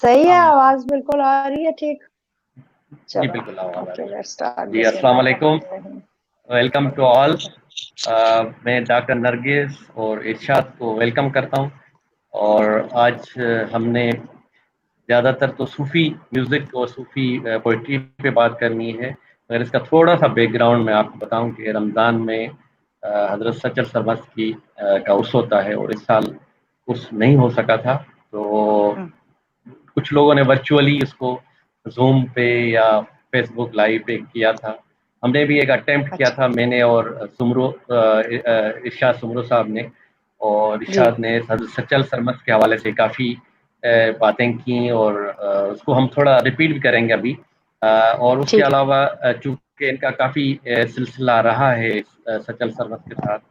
صحیح ہے, آواز بالکل آ رہی ہے ٹھیک. جی بالکل آواز آ رہی ہے. جی جی السلام علیکم, ویلکم ٹو آل. میں ڈاکٹر نرگس اور ارشاد کو ویلکم کرتا ہوں. اور آج ہم نے زیادہ تر تو صوفی میوزک اور صوفی پوئٹری پہ بات کرنی ہے. اگر اس کا تھوڑا سا بیک گراؤنڈ میں آپ کو بتاؤں کہ رمضان میں حضرت سچل سرمست کی کا عرس ہوتا ہے, اور اس سال عرس نہیں ہو سکا تھا, تو کچھ لوگوں نے ورچولی اس کو زوم پہ یا فیس بک لائیو پہ کیا تھا. ہم نے بھی ایک اٹیمپٹ کیا تھا, میں نے اور ارشاد سمرو صاحب نے, اور ارشاد نے حضرت سچل سرمست کے حوالے سے کافی باتیں کی, اور اس کو ہم تھوڑا ریپیٹ بھی کریں گے ابھی. اور اس کے علاوہ چونکہ ان کا کافی سلسلہ رہا ہے سچل سرمست کے ساتھ,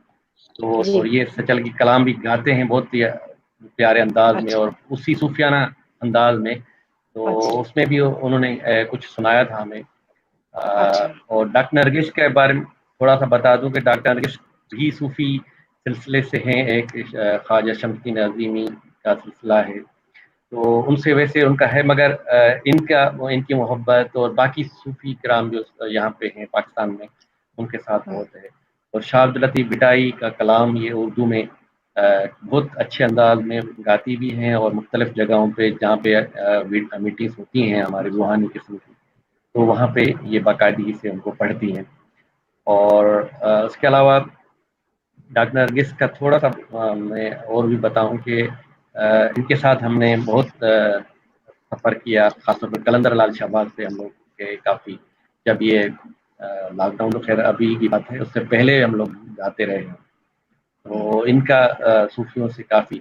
تو اور یہ سچل کی کلام بھی گاتے ہیں بہت پیارے انداز میں اور اسی صوفیانہ انداز میں, تو اس میں بھی انہوں نے کچھ سنایا تھا ہمیں. اور ڈاکٹر نرگس کے بارے میں تھوڑا سا بتا دوں کہ ڈاکٹر نرگس بھی صوفی سلسلے سے ہیں, ایک خواجہ شمس الدین عظیمی کا سلسلہ ہے, تو ان سے ویسے ان کا ہے, مگر ان کی محبت اور باقی صوفی کرام جو یہاں پہ ہیں پاکستان میں ان کے ساتھ بہت ہے. اور شاہ عبد اللطیف بھٹائی کا کلام یہ اردو میں بہت اچھے انداز میں گاتی بھی ہیں, اور مختلف جگہوں پہ جہاں پہ میٹنگس ہوتی ہیں ہمارے روحانی قسم کی, تو وہاں پہ یہ باقاعدگی سے ان کو پڑھتی ہیں. اور اس کے علاوہ ڈاکٹر نرگس کا تھوڑا سا میں اور بھی بتاؤں کہ ان کے ساتھ ہم نے بہت سفر کیا, خاص طور پہ قلندر لال شہباز سے ہم لوگ کے کافی, جب یہ لاک ڈاؤن تو خیر ابھی کی بات ہے, اس سے پہلے ہم لوگ جاتے رہے ہیں. تو ان کا صوفیوں سے کافی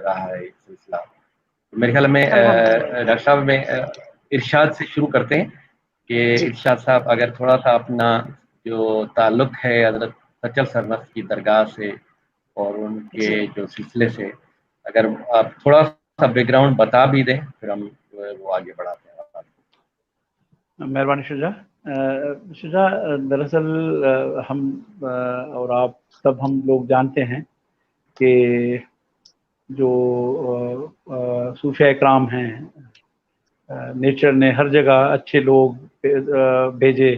رہا ہے سلسلہ. میرے خیال میں ڈاکٹر صاحب میں ارشاد سے شروع کرتے ہیں کہ ارشاد صاحب اگر تھوڑا سا اپنا جو تعلق ہے حضرت سچل سرمست کی درگاہ سے اور ان کے جو سلسلے سے, اگر آپ تھوڑا سا بیک گراؤنڈ بتا بھی دیں, پھر ہم وہ آگے بڑھاتے ہیں. مہربانی شجاع, دراصل ہم اور آپ سب ہم لوگ جانتے ہیں کہ جو صوفیہ اکرام ہیں, نیچر نے ہر جگہ اچھے لوگ بھیجے,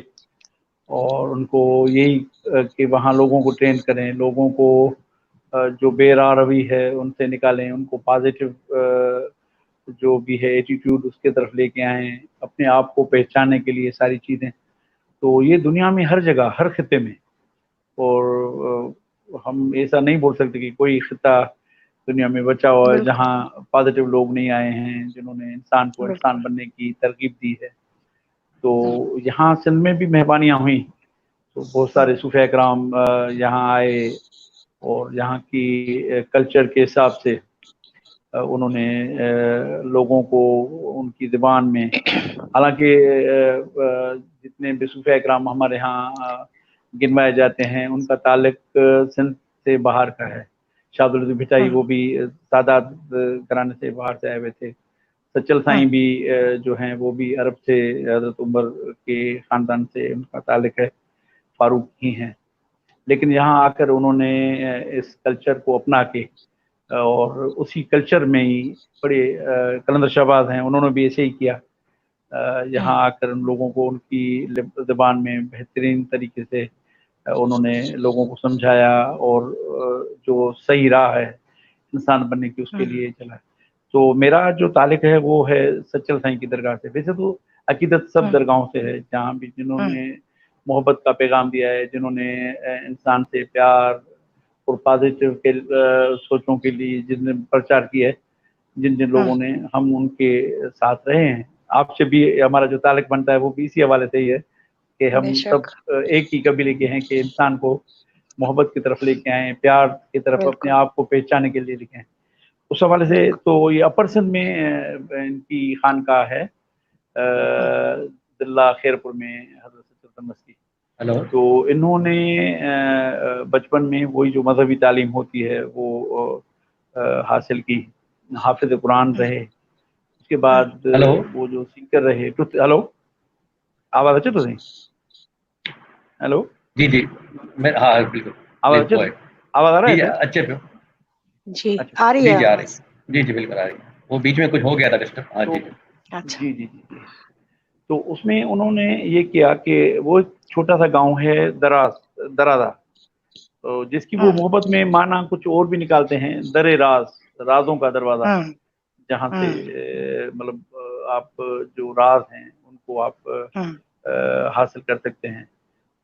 اور ان کو یہی کہ وہاں لوگوں کو ٹرین کریں, لوگوں کو جو بے راہ روی ہے ان سے نکالیں, ان کو پازیٹیو جو بھی ہے ایٹیٹیوڈ اس کے طرف لے کے آئیں, اپنے آپ کو پہچاننے کے لیے ساری چیزیں. تو یہ دنیا میں ہر جگہ ہر خطے میں, اور ہم ایسا نہیں بول سکتے کہ کوئی خطہ دنیا میں بچا ہوا ہے جہاں پازیٹیو لوگ نہیں آئے ہیں جنہوں نے انسان کو انسان بننے کی ترغیب دی ہے. تو یہاں سندھ میں بھی مہربانیاں ہوئیں, تو بہت سارے صوفیہ اکرام یہاں آئے, اور یہاں کی کلچر کے حساب سے انہوں نے لوگوں کو ان کی زبان میں, حالانکہ جتنے بھی صوفیہ اکرام ہمارے ہاں گنوائے جاتے ہیں ان کا تعلق سندھ سے باہر کا ہے. شاہ عبد اللطیف بھٹائی وہ بھی سادات گھرانے سے باہر سے آئے ہوئے تھے. سچل سائیں بھی جو ہیں وہ بھی عرب سے, حضرت عمر کے خاندان سے ان کا تعلق ہے, فاروق ہی ہیں. لیکن یہاں آ کر انہوں نے اس کلچر کو اپنا کے, اور اسی کلچر میں ہی بڑے قلندر شہباز ہیں, انہوں نے بھی ایسے ہی کیا. یہاں آ کر ان لوگوں کو ان کی زبان میں بہترین طریقے سے انہوں نے لوگوں کو سمجھایا, اور جو صحیح راہ ہے انسان بننے کی اس کے لیے چلا. تو میرا جو تعلق ہے وہ ہے سچل سائیں کی درگاہ سے. ویسے تو عقیدت سب درگاہوں سے ہے, جہاں بھی جنہوں نے محبت کا پیغام دیا ہے, جنہوں نے انسان سے پیار اور پازیٹیو کے سوچوں کے لیے جن نے پرچار کیا ہے, جن لوگوں نے, ہم ان کے ساتھ رہے ہیں. آپ سے بھی ہمارا جو تعلق بنتا ہے وہ بھی اسی حوالے سے ہی ہے کہ ہم سب ایک ہی قبیلے کے ہیں, کہ انسان کو محبت کی طرف لے کے آئیں, پیار کی طرف اپنے آپ کو پہچانے کے لیے لے کے آئیں. اس حوالے سے تو یہ اپر سندھ میں ان کی خانقاہ ہے, دلہ خیر پور میں, حضرت سچل سرمست کی. تو انہوں نے بچپن میں وہی جو مذہبی تعلیم ہوتی ہے وہ حاصل کی, حافظ قرآن رہے. اس کے بعد وہ جو سنگر رہے. ہلو, آواز اچے تو نہیں؟ ہیلو, جی جی, ہاں بالکل, آواز اچھے, آواز آ رہا ہے جی سر؟ اچھے پہ, جی اچھا آ رہی جی ہے جی آ رہی, آواز. جی جی بالکل آ رہی ہے. وہ بیچ میں کچھ ہو گیا تھا ڈسٹرب. جی اچھا. جی جی جی. تو اس میں انہوں نے یہ کیا کہ وہ ایک چھوٹا سا گاؤں ہے درازا، جس کی وہ محبت میں معنی کچھ اور بھی نکالتے ہیں، در راز، رازوں کا دروازہ، جہاں سے مطلب آپ جو راز ہیں ان کو آپ حاصل کر سکتے ہیں.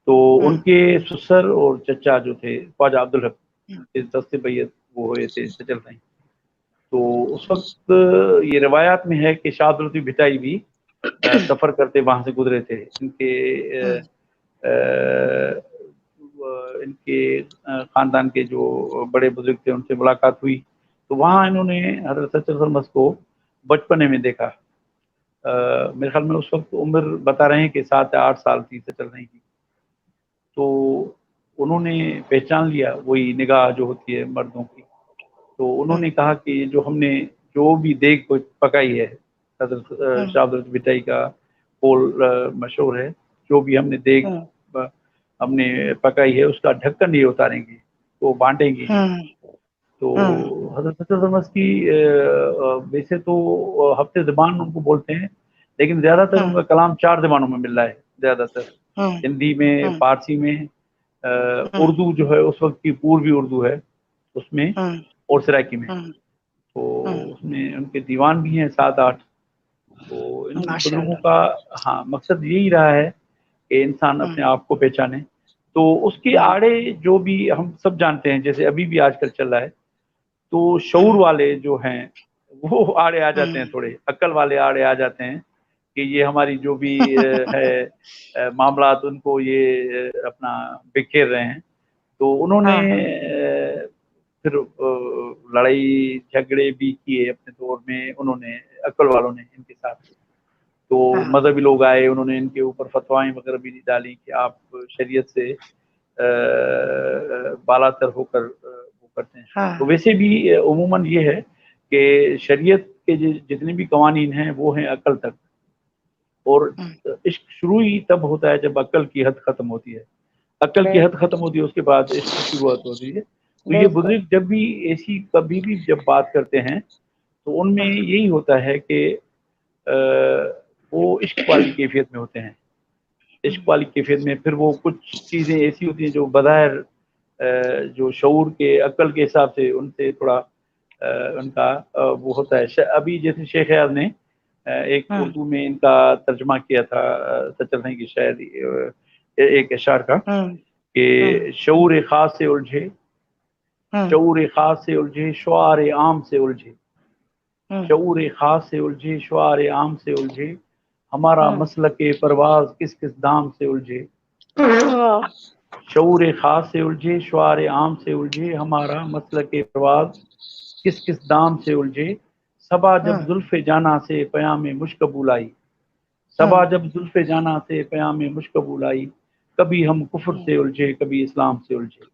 تو ان کے سسر اور چچا جو تھے خواجہ عبدالحق، دست بیت وہ ہوئے تھے سچل سائیں. تو اس وقت یہ روایات میں ہے کہ شاہ عبداللطیف بھٹائی بھی سفر کرتے وہاں سے گزرے تھے. ان کے خاندان کے جو بڑے بزرگ تھے ان سے ملاقات ہوئی، تو وہاں انہوں نے حضرت سچل سرمست کو بچپنے میں دیکھا. میرے خیال میں اس وقت عمر بتا رہے ہیں کہ 7 یا 8 سال تھی سچل سائیں کی. تو انہوں نے پہچان لیا، وہی نگاہ جو ہوتی ہے مردوں کی. تو انہوں نے کہا کہ جو ہم نے جو بھی دیگ پکائی ہے، حضرت شاہ عبداللطیف بھٹائی کا قول مشہور ہے، جو بھی ہم نے دیگ ہم نے پکائی ہے اس کا ڈھکن یہ اتاریں گے، وہ بانٹیں گے. تو حضرت سچل سرمست کی ویسے تو ہفتے زبان ان کو بولتے ہیں، لیکن زیادہ تر ان کا کلام 4 زبانوں میں مل رہا ہے. زیادہ تر ہندی میں، فارسی میں، اردو جو ہے اس وقت کی پوروی اردو ہے اس میں، اور سرائکی میں. تو اس میں ان کے دیوان بھی ہیں 7-8. تو ان بزرگوں کا مقصد یہی رہا ہے کہ انسان اپنے آپ کو پہچانے. تو اس کے آڑے جو بھی ہم سب جانتے ہیں، جیسے ابھی بھی آج کل چل رہا ہے، تو شعور والے جو ہیں وہ آڑے آ جاتے ہیں، تھوڑے عقل والے آڑے آ جاتے ہیں کہ یہ ہماری جو بھی ہے معاملات ان کو یہ اپنا بکھیر رہے ہیں. تو انہوں نے پھر لڑائی جھگڑے بھی کیے اپنے دور میں، انہوں نے عقل والوں نے ان کے ساتھ. تو مذہبی لوگ آئے، انہوں نے ان کے اوپر فتوائیں وغیرہ بھی ڈالی کہ آپ شریعت سے بالا تر ہو کر وہ کرتے ہیں. تو ویسے بھی عموماً یہ ہے کہ شریعت کے جتنے بھی قوانین ہیں وہ ہیں عقل تک، اور عشق شروع ہی تب ہوتا ہے جب عقل کی حد ختم ہوتی ہے. عقل کی حد ختم ہوتی ہے اس کے بعد عشق کی شروعات ہوتی ہے. تو یہ بزرگ جب بھی ایسی کبھی بھی جب بات کرتے ہیں تو ان میں یہی ہوتا ہے کہ وہ عشق والی کیفیت میں ہوتے ہیں. عشق والی کیفیت میں پھر وہ کچھ چیزیں ایسی ہوتی ہیں جو بظاہر جو شعور کے عقل کے حساب سے ان سے تھوڑا ان کا وہ ہوتا ہے. ابھی جیسے شیخ ایاز نے ایک اردو میں ان کا ترجمہ کیا تھا سچل سائیں کی شاعری ایک اشعار کا کہ شعور خاص سے الجھے، شعور خاص سے الجھے شعار عام سے الجھے، شعور خاص سے الجھے شعار عام سے الجھے، ہمارا مسلک پرواز کس کس دام سے الجھے. شعور خاص سے الجھے شعار عام سے الجھے، ہمارا مسلک پرواز کس کس دام سے الجھے. صبا جب زلف جانا سے پیام مشکبول آئی، صبا جب زلف جانا سے پیام مشکبول آئی، کبھی ہم کفر سے الجھے کبھی اسلام سے الجھے.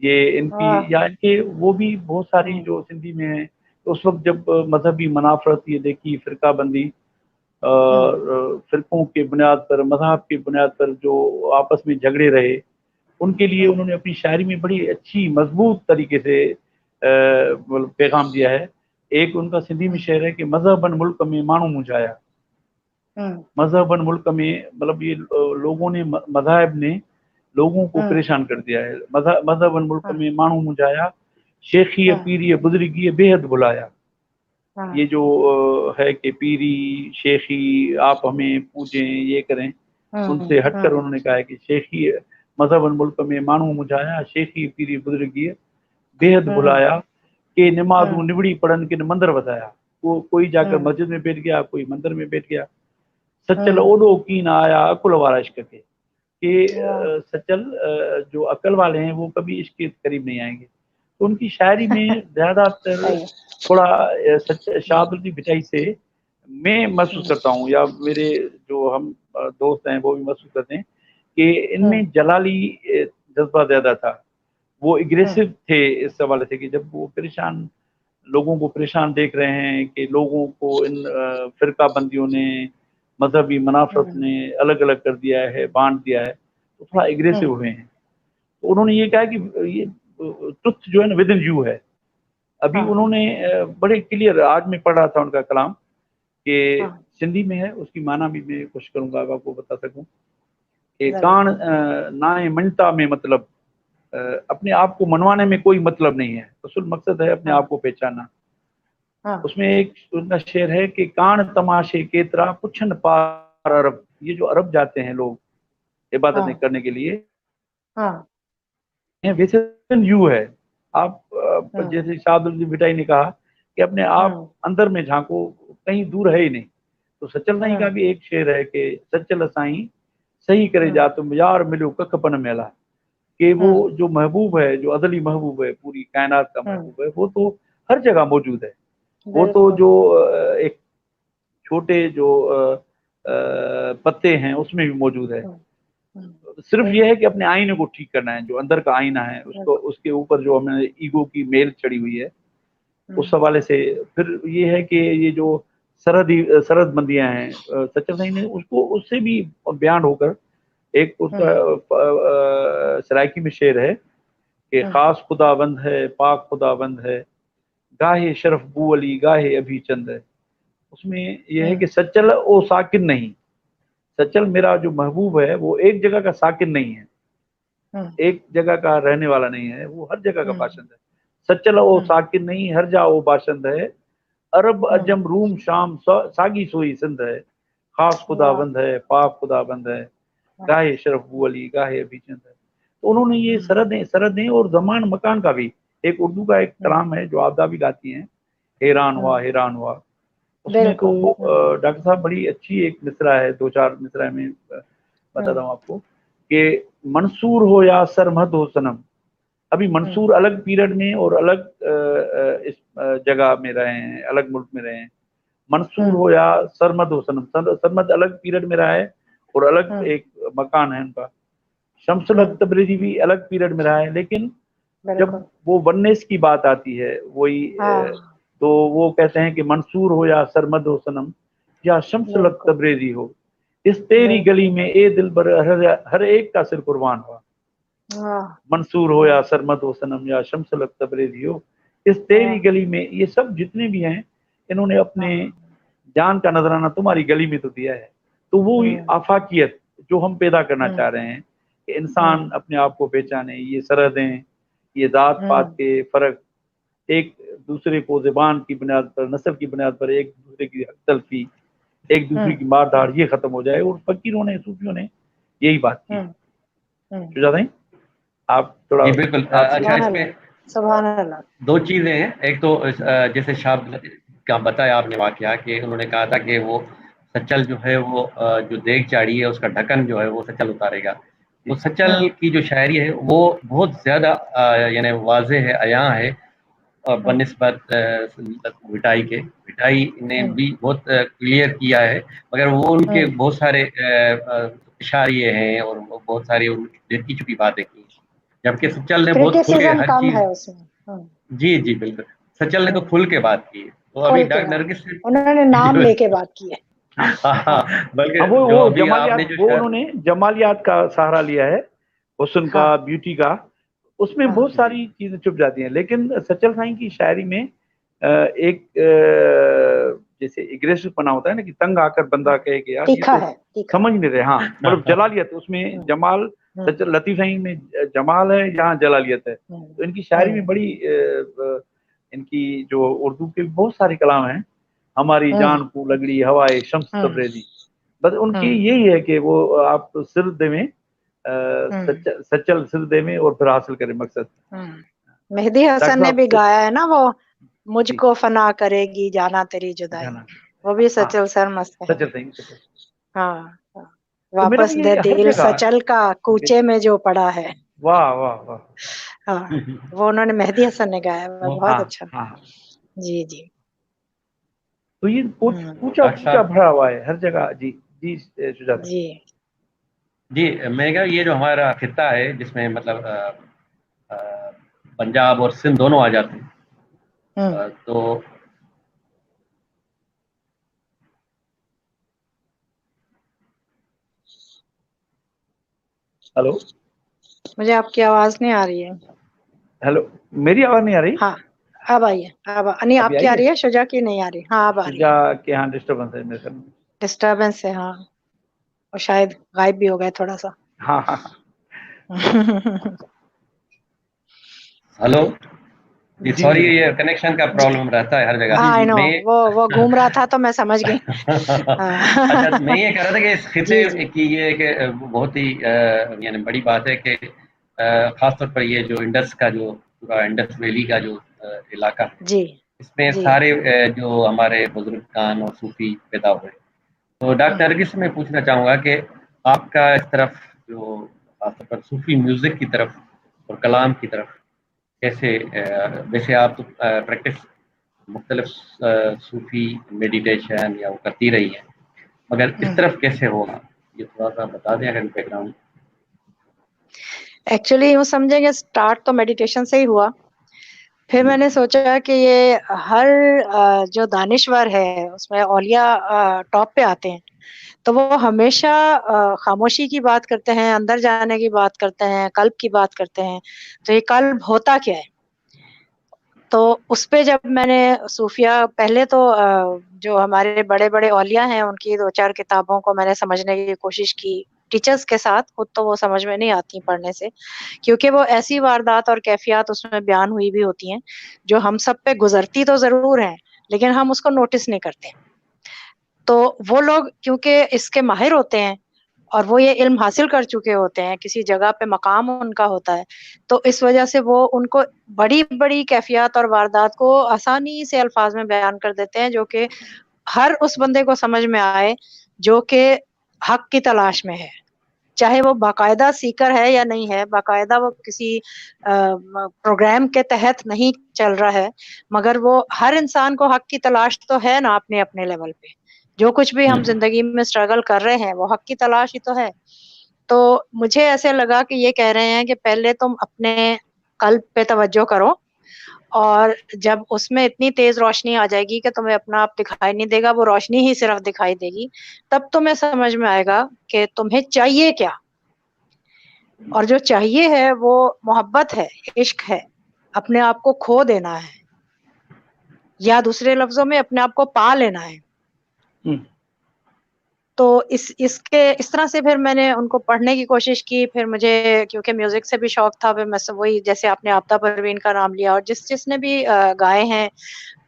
یہ ان کی یا ان کے وہ بھی بہت ساری جو سندھی میں ہیں. اس وقت جب مذہبی منافرت یہ دیکھی، فرقہ بندی، فرقوں کے بنیاد پر، مذہب کی بنیاد پر جو آپس میں جھگڑے رہے، ان کے لیے انہوں نے اپنی شاعری میں بڑی اچھی مضبوط طریقے سے پیغام دیا ہے. ایک ان کا سندھی میں شعر ہے کہ مذہبن ملک میں مانو مجھایا. مذہبن ملک میں مطلب یہ لوگوں نے، مذاہب نے لوگوں کو پریشان کر دیا ہے. مذہبن ملک میں مانو مجھایا، شیخی پیری بزرگی بے حد بلایا. یہ جو ہے کہ پیری شیخی آپ ہمیں پوجیں یہ کریں، ان سے ہٹ کر انہوں نے کہا ہے کہ شیخی مذہبن ملک میں مانو مجھایا، شیخی پیری بزرگی بے حد بلایا، کہ نمازوں نبڑی پڑھن کے مندر بتایا. وہ کوئی جا کر مسجد میں بیٹھ گیا، کوئی مندر میں بیٹھ گیا. سچل اوڈو کی نہ آیا عقل والا عشق کے، کہ سچل جو عقل والے ہیں وہ کبھی عشق کے قریب نہیں آئیں گے. تو ان کی شاعری میں زیادہ تر تھوڑا شاہ عبداللطیف بھٹائی سے میں محسوس کرتا ہوں، یا میرے جو ہم دوست ہیں وہ بھی محسوس کرتے ہیں کہ ان میں جلالی جذبہ زیادہ تھا. وہ اگریسو تھے اس حوالے سے کہ جب وہ پریشان لوگوں کو پریشان دیکھ رہے ہیں کہ لوگوں کو ان فرقہ بندیوں نے، مذہبی منافرت نے الگ الگ کر دیا ہے، بانٹ دیا ہے، تو تھوڑا اگریسو ہوئے ہیں. تو انہوں نے یہ کہا کہ یہ ٹروتھ جو ہے نا ود ان یو ہے، ابھی انہوں نے بڑے کلیئر، آج میں پڑھ رہا تھا ان کا کلام کہ سندھی میں ہے، اس کی معنی بھی میں کوشش کروں گا آپ کو بتا سکوں کہ کان نائیں منتا میں مطلب اپنے آپ کو منوانے میں کوئی مطلب نہیں ہے، اصل مقصد ہے اپنے آپ کو پہچاننا۔ اس میں ایک ان کا شعر ہے کہ کان تماشے کیترا پچھن پار عرب، یہ جو عرب جاتے ہیں لوگ عبادتیں کرنے کے لیے، ویسے یوں ہے آپ جیسے شاہد الدین بھٹائی نے کہا کہ اپنے آپ اندر میں جھانکو، کہیں دور ہے ہی نہیں۔ تو سچل سائیں کا بھی ایک شعر ہے کہ سچل سائیں صحیح کرے جا تم یار ملو ککھ پن میلا، کہ وہ جو محبوب ہے، جو ازلی محبوب ہے، پوری کائنات کا محبوب ہے، وہ تو ہر جگہ موجود ہے۔ وہ تو جو ایک چھوٹے جو پتے ہیں اس میں بھی موجود ہے، صرف یہ ہے کہ اپنے آئینے کو ٹھیک کرنا ہے، جو اندر کا آئینہ ہے اس کے اوپر جو ہمیں ایگو کی میل چڑھی ہوئی ہے، اس حوالے سے پھر یہ ہے کہ یہ جو سرحد بندیاں ہیں، سچل سائیں نے اس کو اس سے بھی بیان ہو کر ایک اس کا سرائکی میں شعر ہے کہ خاص خدا بند ہے، پاک خدا بند ہے، گاہے شرف بو علی گاہے ابھی چند ہے۔ اس میں یہ ہے کہ سچل او ساکن نہیں، سچل میرا جو محبوب ہے وہ ایک جگہ کا ساکن نہیں ہے، ایک جگہ کا رہنے والا نہیں ہے، وہ ہر جگہ کا باشند ہے۔ سچل او ساکن نہیں، ہر جا او باشند ہے، عرب عجم روم شام ساگی سوئی سندھ ہے، خاص خدا بند ہے، پاک خدا بند ہے، گاہے شرف بو علی گاہے ابھی چند ہے۔ تو انہوں نے یہ سرحدیں اور زمان مکان کا بھی، ایک اردو کا ایک کلام ہے جو آبدہ بھی گاتی ہیں، حیران ہوا، اس میں تو ڈاکٹر صاحب بڑی اچھی ایک مصرع ہے، 2-4 مصرع میں بتاتا ہوں آپ کو کہ منصور ہو یا سرمد ہو صنم، ابھی منصور الگ پیریڈ میں اور الگ اس جگہ میں رہے ہیں، الگ ملک میں رہے ہیں۔ منصور ہو یا سرمد ہو صنم، سرمد الگ پیریڈ میں رہا ہے اور الگ ایک مکان ہے ان کا۔ شمس الحق تبریزی بھی الگ پیریڈ میں رہا ہے، لیکن جب وہ ونیس کی بات آتی ہے وہی تو وہ کہتے ہیں کہ منصور ہو یا سرمد ہو صنم، یا شمس الحق تبریزی ہو، اس تیری گلی میں اے دل بر ہر ایک کا سر قربان ہوا۔ منصور ہو یا سرمد ہو صنم یا شمس الحق تبریزی ہو، اس تیری گلی میں، یہ سب جتنے بھی ہیں انہوں نے اپنے جان کا نذرانہ تمہاری گلی میں تو دیا ہے۔ تو وہ آفاقیت جو ہم پیدا کرنا چاہ رہے ہیں کہ انسان اپنے آپ کو پہچانے، یہ سرحدیں، یہ ذات پات کے فرق، ایک دوسرے کو زبان کی بنیاد پر، نسل کی بنیاد پر ایک دوسرے کی حق تلفی، ایک دوسرے کی مار دھاڑ، یہ ختم ہو جائے۔ اور فقیروں نے، صوفیوں نے یہی بات کی۔ شجاع بھائی آپ تھوڑا، جی بالکل۔ اچھا، اس میں سبحان اللہ، 2 چیزیں ہیں۔ ایک تو جیسے شاہ کا بتایا آپ نے واقعہ کہ انہوں نے کہا تھا کہ وہ سچل جو ہے وہ جو دیگ چاڑی ہے اس کا ڈھکن جو ہے وہ سچل اتارے گا۔ تو سچل کی جو شاعری ہے وہ بہت زیادہ یعنی واضح ہے، عیاں ہے بنسبت بھٹائی کے۔ بھٹائی نے بھی بہت کلیئر کیا ہے، مگر وہ ان کے بہت سارے اشاریے ہیں اور بہت ساری دل کی چکی باتیں کی، جبکہ سچل نے بہت کھل کے ہر چیز، جی جی بالکل، سچل نے تو کھل کے بات کی ہے۔ تو ابھی ڈاکٹر نرگس سے انہوں نے نام لے کے بات کی ہے، بلکہ وہ جو ابھی آپ جمالیات، نے جو وہ انہوں نے جمالیات کا سہارا لیا ہے، حسن کا، بیوٹی کا، اس میں بہت ساری چیزیں چھپ جاتی ہیں۔ لیکن سچل سائیں کی شاعری میں ایک جیسے اگریسو پنا ہوتا ہے نا، کہ تنگ آ کر بندہ کہے کہ یار یہ تو سمجھ نہیں رہے، ہاں مطلب جلالیت اس میں، جمال لطیف سائیں میں جمال ہے، یہاں جلالیت ہے۔ تو ان کی شاعری میں بڑی ان کی جو اردو کے بہت سارے کلام ہیں، ہماری جان کو لگڑی ہوائے شمس تبریزی، بس ان کی یہی ہے کہ وہ آپ سر دے میں سچل سر دے میں اور پھر حاصل کرے مقصد۔ مہدی حسن نے بھی گایا ہے نا، وہ مجھ کو فنا کرے گی جانا تیری جدائی، وہ بھی سچل سر مست ہے۔ سچل سائیں، ہاں، واپس دے دل سچل کا کوچے میں جو پڑا ہے۔ واہ واہ واہ، ہاں، وہ انہوں نے مہدی حسن نے گایا ہے، بہت اچھا۔ جی جی، تو یہ پوچھا پوچھا بھرا ہوا ہے ہر جگہ۔ جی جی شجاع جی جی، میں کہا یہ جو ہمارا خطہ ہے جس میں مطلب پنجاب اور سندھ دونوں آ جاتے ہیں، تو ہلو، مجھے آپ کی آواز نہیں آ رہی ہے۔ ہلو، میری آواز نہیں آ رہی؟ ہاں اب آئیے, اب نہیں آپ کی آ رہی ہے, شجا کی نہیں آ رہی. ہاں اب آ رہی ہے. شجا کے ہاں ڈسٹربنس ہے میرے خیال میں. ڈسٹربنس ہے ہاں, اور شاید غائب بھی ہو گئے تھوڑا سا. ہاں ہاں. ہلو جی, سوری یہ کنیکشن کا پرابلم رہتا ہے ہر جگہ. آئی نو, وہ گھوم رہا تھا تو میں سمجھ گئی. اچھا, میں یہ کہہ رہا تھا کہ اس خطے جی کی یہ کہ بہت ہی یعنی بڑی بات ہے کہ خاص طور پر یہ جو انڈس کا جو پورا انڈس ویلی کا جو علاقہ ہے, جی اس میں جی سارے جو ہمارے بزرگان اور صوفی پیدا ہوئے. تو ڈاکٹر نرگس میں پوچھنا چاہوں گا کہ آپ کا اس طرف جو خاص طور پر صوفی میوزک کی طرف اور کلام کی طرف کیسے, ویسے آپ پریکٹس مختلف صوفی میڈیٹیشن یا وہ کرتی رہی ہے, مگر اس طرف کیسے ہوگا یہ تھوڑا سا بتا دیں اگر بیک گراؤنڈ. ایکچولی یوں سمجھیں گے اسٹارٹ تو میڈیٹیشن سے ہی ہوا, پھر میں نے سوچا کہ یہ ہر جو دانشور ہے اس میں اولیاء ٹاپ پہ آتے ہیں, تو وہ ہمیشہ خاموشی کی بات کرتے ہیں, اندر جانے کی بات کرتے ہیں, قلب کی بات کرتے ہیں. تو یہ قلب ہوتا کیا ہے؟ تو اس پہ جب میں نے صوفیہ, پہلے تو جو ہمارے بڑے بڑے اولیاء ہیں ان کی 2-4 کتابوں کو میں نے سمجھنے کی کوشش کی ٹیچرز کے ساتھ, خود تو وہ سمجھ میں نہیں آتی پڑھنے سے, کیونکہ وہ ایسی واردات اور کیفیات اس میں بیان ہوئی بھی ہوتی ہیں جو ہم سب پہ گزرتی تو ضرور ہیں لیکن ہم اس کو نوٹس نہیں کرتے. تو وہ لوگ کیونکہ اس کے ماہر ہوتے ہیں اور وہ یہ علم حاصل کر چکے ہوتے ہیں, کسی جگہ پہ مقام ان کا ہوتا ہے, تو اس وجہ سے وہ ان کو بڑی بڑی کیفیات اور واردات کو آسانی سے الفاظ میں بیان کر دیتے ہیں جو کہ ہر اس بندے کو سمجھ میں آئے جو کہ حق کی تلاش میں ہے, چاہے وہ باقاعدہ سیکر ہے یا نہیں ہے, باقاعدہ وہ کسی پروگرام کے تحت نہیں چل رہا ہے, مگر وہ ہر انسان کو حق کی تلاش تو ہے نا اپنے اپنے لیول پہ. جو کچھ بھی ہم زندگی میں اسٹرگل کر رہے ہیں وہ حق کی تلاش ہی تو ہے. تو مجھے ایسے لگا کہ یہ کہہ رہے ہیں کہ پہلے تم اپنے قلب پہ توجہ کرو, اور جب اس میں اتنی تیز روشنی آ جائے گی کہ تمہیں اپنا آپ دکھائی نہیں دے گا, وہ روشنی ہی صرف دکھائی دے گی, تب تمہیں سمجھ میں آئے گا کہ تمہیں چاہیے کیا. اور جو چاہیے ہے وہ محبت ہے, عشق ہے, اپنے آپ کو کھو دینا ہے, یا دوسرے لفظوں میں اپنے آپ کو پا لینا ہے. تو اس طرح سے پھر میں نے ان کو پڑھنے کی کوشش کی. پھر مجھے کیونکہ میوزک سے بھی شوق تھا, پھر میں وہی جیسے آپ نے آفتہ پروین کا نام لیا, اور جس نے بھی گائے ہیں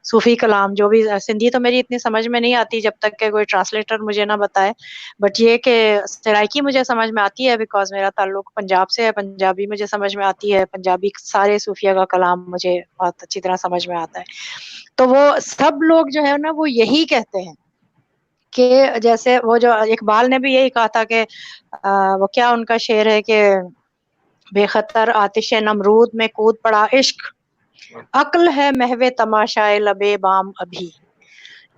صوفی کلام, جو بھی سندھی تو میری اتنی سمجھ میں نہیں آتی جب تک کہ کوئی ٹرانسلیٹر مجھے نہ بتائے, بٹ یہ کہ سرائکی مجھے سمجھ میں آتی ہے بیکاز میرا تعلق پنجاب سے ہے, پنجابی مجھے سمجھ میں آتی ہے, پنجابی سارے صوفیہ کا کلام مجھے بہت اچھی طرح سمجھ میں آتا ہے. تو وہ سب لوگ جو ہے نا وہ یہی کہتے ہیں کہ جیسے وہ جو اقبال نے بھی یہی کہا تھا کہ وہ کیا ان کا شعر ہے کہ بے خطر آتش نمرود میں کود پڑا عشق, عقل ہے محو تماشائے لبے بام ابھی.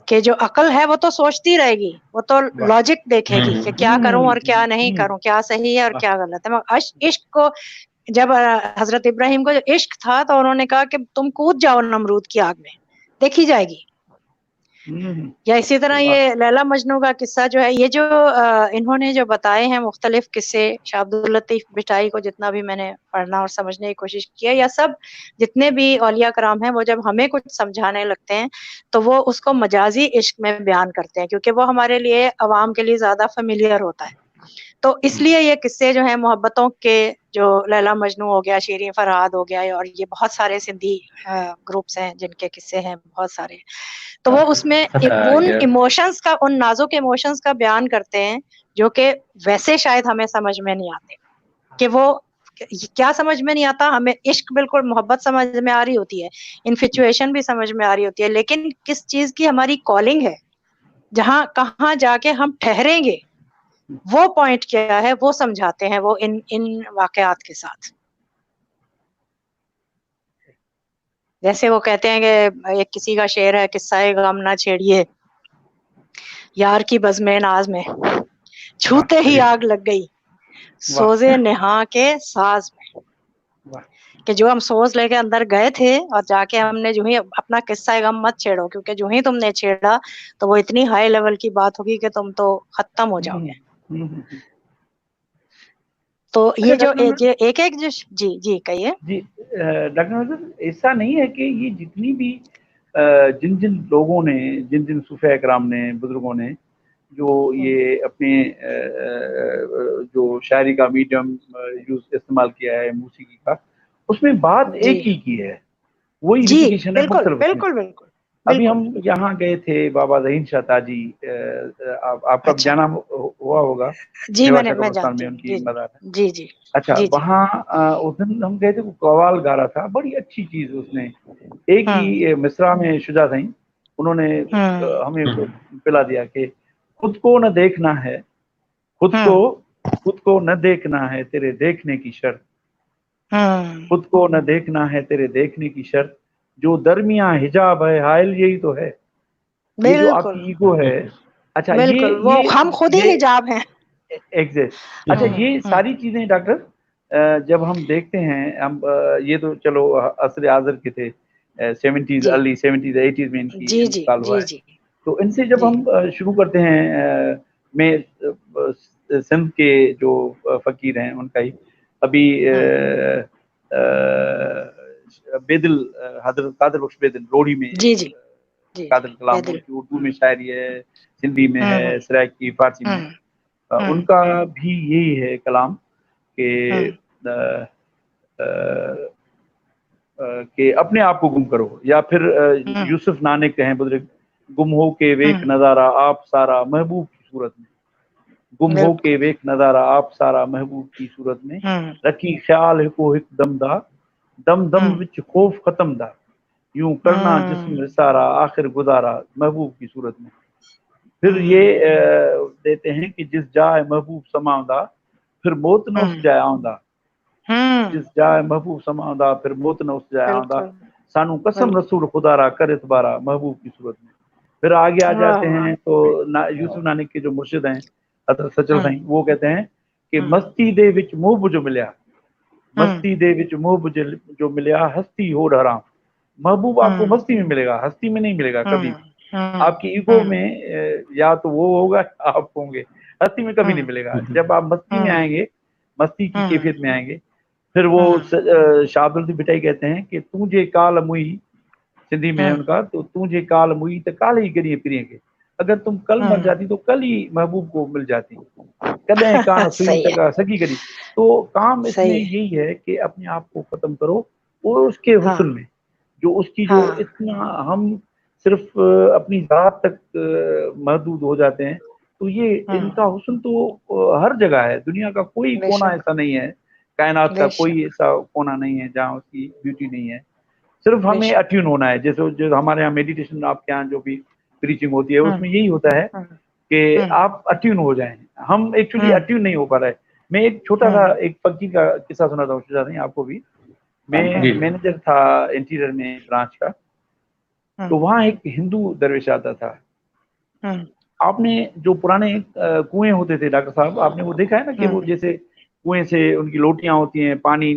کہ جو عقل ہے وہ تو سوچتی رہے گی, وہ تو لاجک دیکھے گی کہ کیا کروں اور کیا نہیں کروں, کیا صحیح ہے اور کیا غلط ہے. عشق کو جب حضرت ابراہیم کو جو عشق تھا تو انہوں نے کہا کہ تم کود جاؤ نمرود کی آگ میں, دیکھی جائے گی. یا اسی طرح یہ لیلا مجنو کا قصہ جو ہے, یہ جو انہوں نے جو بتائے ہیں مختلف قصے, شاہ عبد اللطیف بٹائی کو جتنا بھی میں نے پڑھنا اور سمجھنے کی کوشش کی ہے, یا سب جتنے بھی اولیاء کرام ہیں, وہ جب ہمیں کچھ سمجھانے لگتے ہیں تو وہ اس کو مجازی عشق میں بیان کرتے ہیں, کیونکہ وہ ہمارے لیے عوام کے لیے زیادہ فیملیئر ہوتا ہے. تو اس لیے یہ قصے جو ہیں محبتوں کے, جو لیلا مجنو ہو گیا, شیریں فرہاد ہو گیا, اور یہ بہت سارے سندھی گروپس ہیں جن کے قصے ہیں بہت سارے, تو وہ اس میں ان ایموشنز کا, ان نازک ایموشنز کا بیان کرتے ہیں جو کہ ویسے شاید ہمیں سمجھ میں نہیں آتے. کہ وہ کیا سمجھ میں نہیں آتا, ہمیں عشق بالکل محبت سمجھ میں آ رہی ہوتی ہے, انفیچویشن بھی سمجھ میں آ رہی ہوتی ہے, لیکن کس چیز کی ہماری کالنگ ہے, جہاں کہاں جا کے ہم ٹھہریں گے, وہ پوائنٹ کیا ہے, وہ سمجھاتے ہیں وہ ان واقعات کے ساتھ. جیسے وہ کہتے ہیں کہ ایک کسی کا شعر ہے, قصہ غم نہ چھیڑیے یار کی بزم ناز میں, چھوتے ہی آگ لگ گئی سوزے نہا کے ساز میں. کہ جو ہم سوز لے کے اندر گئے تھے اور جا کے ہم نے جو ہی اپنا قصہ غم مت چھیڑو, کیونکہ جو ہی تم نے چھیڑا تو وہ اتنی ہائی لیول کی بات ہوگی کہ تم تو ختم ہو جاؤ گے. تو یہ جو ڈاکٹر ایک ایک جو جی جی کہیے جی ڈاکٹر نذر، ایسا نہیں ہے کہ یہ جتنی بھی جن جن لوگوں نے، جن جن صوفیاء کرام نے، بزرگوں نے جو یہ اپنے جو شاعری کا میڈیم استعمال کیا ہے موسیقی کا، اس میں بات جی ایک ہی کی ہے، وہی جی ریپیٹیشن ہے بالکل مختلف اس میں۔ بالکل بالکل ابھی بالکل ہم یہاں گئے تھے بابا ذہین شاہ تاجی، آپ کا بھی اچھا جانا ہوا ہوگا، جی میوا شاہ میں قبرستان جانتی میں ہوں ان کی جی مزار ہے۔ جی جی اچھا، جی جی وہاں اس دن ہم گئے تھے، وہ قوال گا رہا تھا، بڑی اچھی چیز اس نے، ایک ہی مصرع میں شجاع سائیں انہوں نے ہمیں پلا دیا کہ خود کو نہ دیکھنا ہے، خود کو نہ دیکھنا ہے تیرے دیکھنے کی شرط، خود کو نہ دیکھنا ہے تیرے دیکھنے کی شرط، جو درمیاں حجاب ہے حائل یہی تو ہے۔ یہ جو آپ کی بالکل ایگو ہے، اچھا بالکل وہ ہم خود ہی یہ حجاب ہیں۔ ایگزیکٹ، اچھا یہ ساری چیزیں ڈاکٹر جب ہم دیکھتے ہیں، ہم یہ تو چلو عصر حاضر کے تھے، 70s جی ارلی 70s 80s میں ان کی جی جی انتقال ہوا جی ہے۔ جی تو ان سے جب جی ہم شروع کرتے ہیں، میں سندھ کے جو فقیر ہیں ان کا ہی ابھی بیدل، حضرت قادر بخش بیدل روڑی میں، جی جی جی قادر کلام ان بیدل کی اردو میں شاعری ہے، سندھی میں ہے، سرائکی فارسی میں، ان کا بھی یہی ہے کلام کہ اپنے آپ کو گم کرو، یا پھر یوسف نانک کہیں بزرگ، گم ہو کے ویک نظارہ آپ سارا محبوب کی صورت میں، گم ہو بالکل کے ویک نظارہ آپ سارا محبوب کی صورت میں، رکھی خیال ہکو ہک دم دا، دم دم وچ خوف ختم دا، یوں کرنا جسم سارا آخر گزارا محبوب کی صورت میں۔ پھر یہ دیتے ہیں کہ جس جائے محبوب سماؤں پھر موت نہ اس جائے آؤں، جس جائے محبوب سماؤں پھر موت نہ اس جائے آؤں، بالکل سانو قسم بالکل رسول خدا را کر اتبارا محبوب کی صورت میں۔ پھر آگے آ واہ جاتے واہ ہیں تو یوسف نانک کے جو مرشد ہیں حضرت سچل سائیں، وہ کہتے ہیں کہ مستی دے وچ محب جو ملیا، مستی دے وچ محب جو ملیا ہستی ہو حرام، محبوب آپ کو مستی میں ملے گا، ہستی میں نہیں ملے گا کبھی بھی۔ آپ کی ایگو میں یا تو وہ ہوگا، آپ ہوں گے، ہستی میں کبھی نہیں ملے گا۔ جب آپ مستی میں آئیں گے، مستی کی کیفیت میں آئیں گے، پھر وہ شاہ عبدالطیف بھٹائی کہتے ہیں کہ تجھے کال موئی، سندھی میں ہے ان کا، تو تجھے کال موئی تو کال ہی کریے پھریں گے، اگر تم کل مر جاتی تو کل ہی محبوب کو مل جاتی، کدیں کان سوئی صحیح ہے سکی کری۔ تو کام اس میں صحیح ہے یہی ہے کہ اپنے آپ کو ختم کرو، اور اس کے ہاں حسن میں جو اس کی جو ہاں اتنا ہم صرف اپنی ذات تک محدود ہو جاتے ہیں، تو یہ ان کا حسن تو ہر جگہ ہے، دنیا کا کوئی بے کونا شک ایسا نہیں ہے، کائنات کا بے کوئی شک ایسا کونا نہیں ہے جہاں اس کی بیوٹی نہیں ہے۔ صرف بے ہمیں شک اٹیون ہونا ہے، جیسے جو ہمارے یہاں میڈیٹیشن، آپ کے یہاں جو بھی پریچنگ ہوتی ہے اس میں یہی ہوتا ہے کہ آپ اٹیون ہو جائیں۔ ہم ایکچولی اٹیون نہیں ہو پا رہے۔ میں ایک چھوٹا سا ایک فقیر کا قصہ سناتا ہوں، شجاع سائیں آپ کو بھی۔ میں جی مینیجر تھا انٹیریئر میں برانچ کا، تو وہاں ایک ہندو درویش آتا تھا۔ آپ نے جو پرانے کنویں ہوتے تھے ڈاکٹر صاحب، آپ نے وہ دیکھا ہے نا کہ وہ جیسے کنویں سے ان کی لوٹیاں ہوتی ہیں، پانی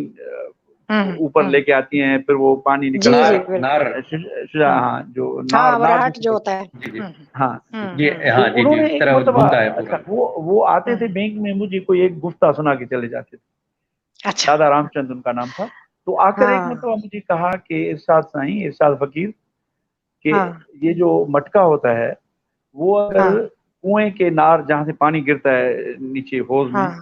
اوپر لے کے آتی ہیں، پھر وہ پانی جی نکلتا جی ہے، نار، شجاع، ہاں جو ہاں نار وراہٹ جسے جو کہتے ہوتا ہے جی جی ہیں، ہاں۔ جی تو ہاں جی انہوں جی، نے اس ایک طرح مرتبہ، گھومتا ہے پورا۔ اچھا وہ آتے تھے بینک میں، مجھے کوئی ایک گفتہ سنا کے چلے جاتے تھے، اچھا دادا رام چند ان کا نام تھا۔ تو آ کر ایک ہاں مرتبہ مجھے کہا کہ ارشاد سائیں، ارشاد فقیر، کہ ہاں یہ جو مٹکا ہوتا ہے وہ اگر ہاں کنویں کے نار جہاں سے پانی گرتا ہے نیچے ہوز میں، ہاں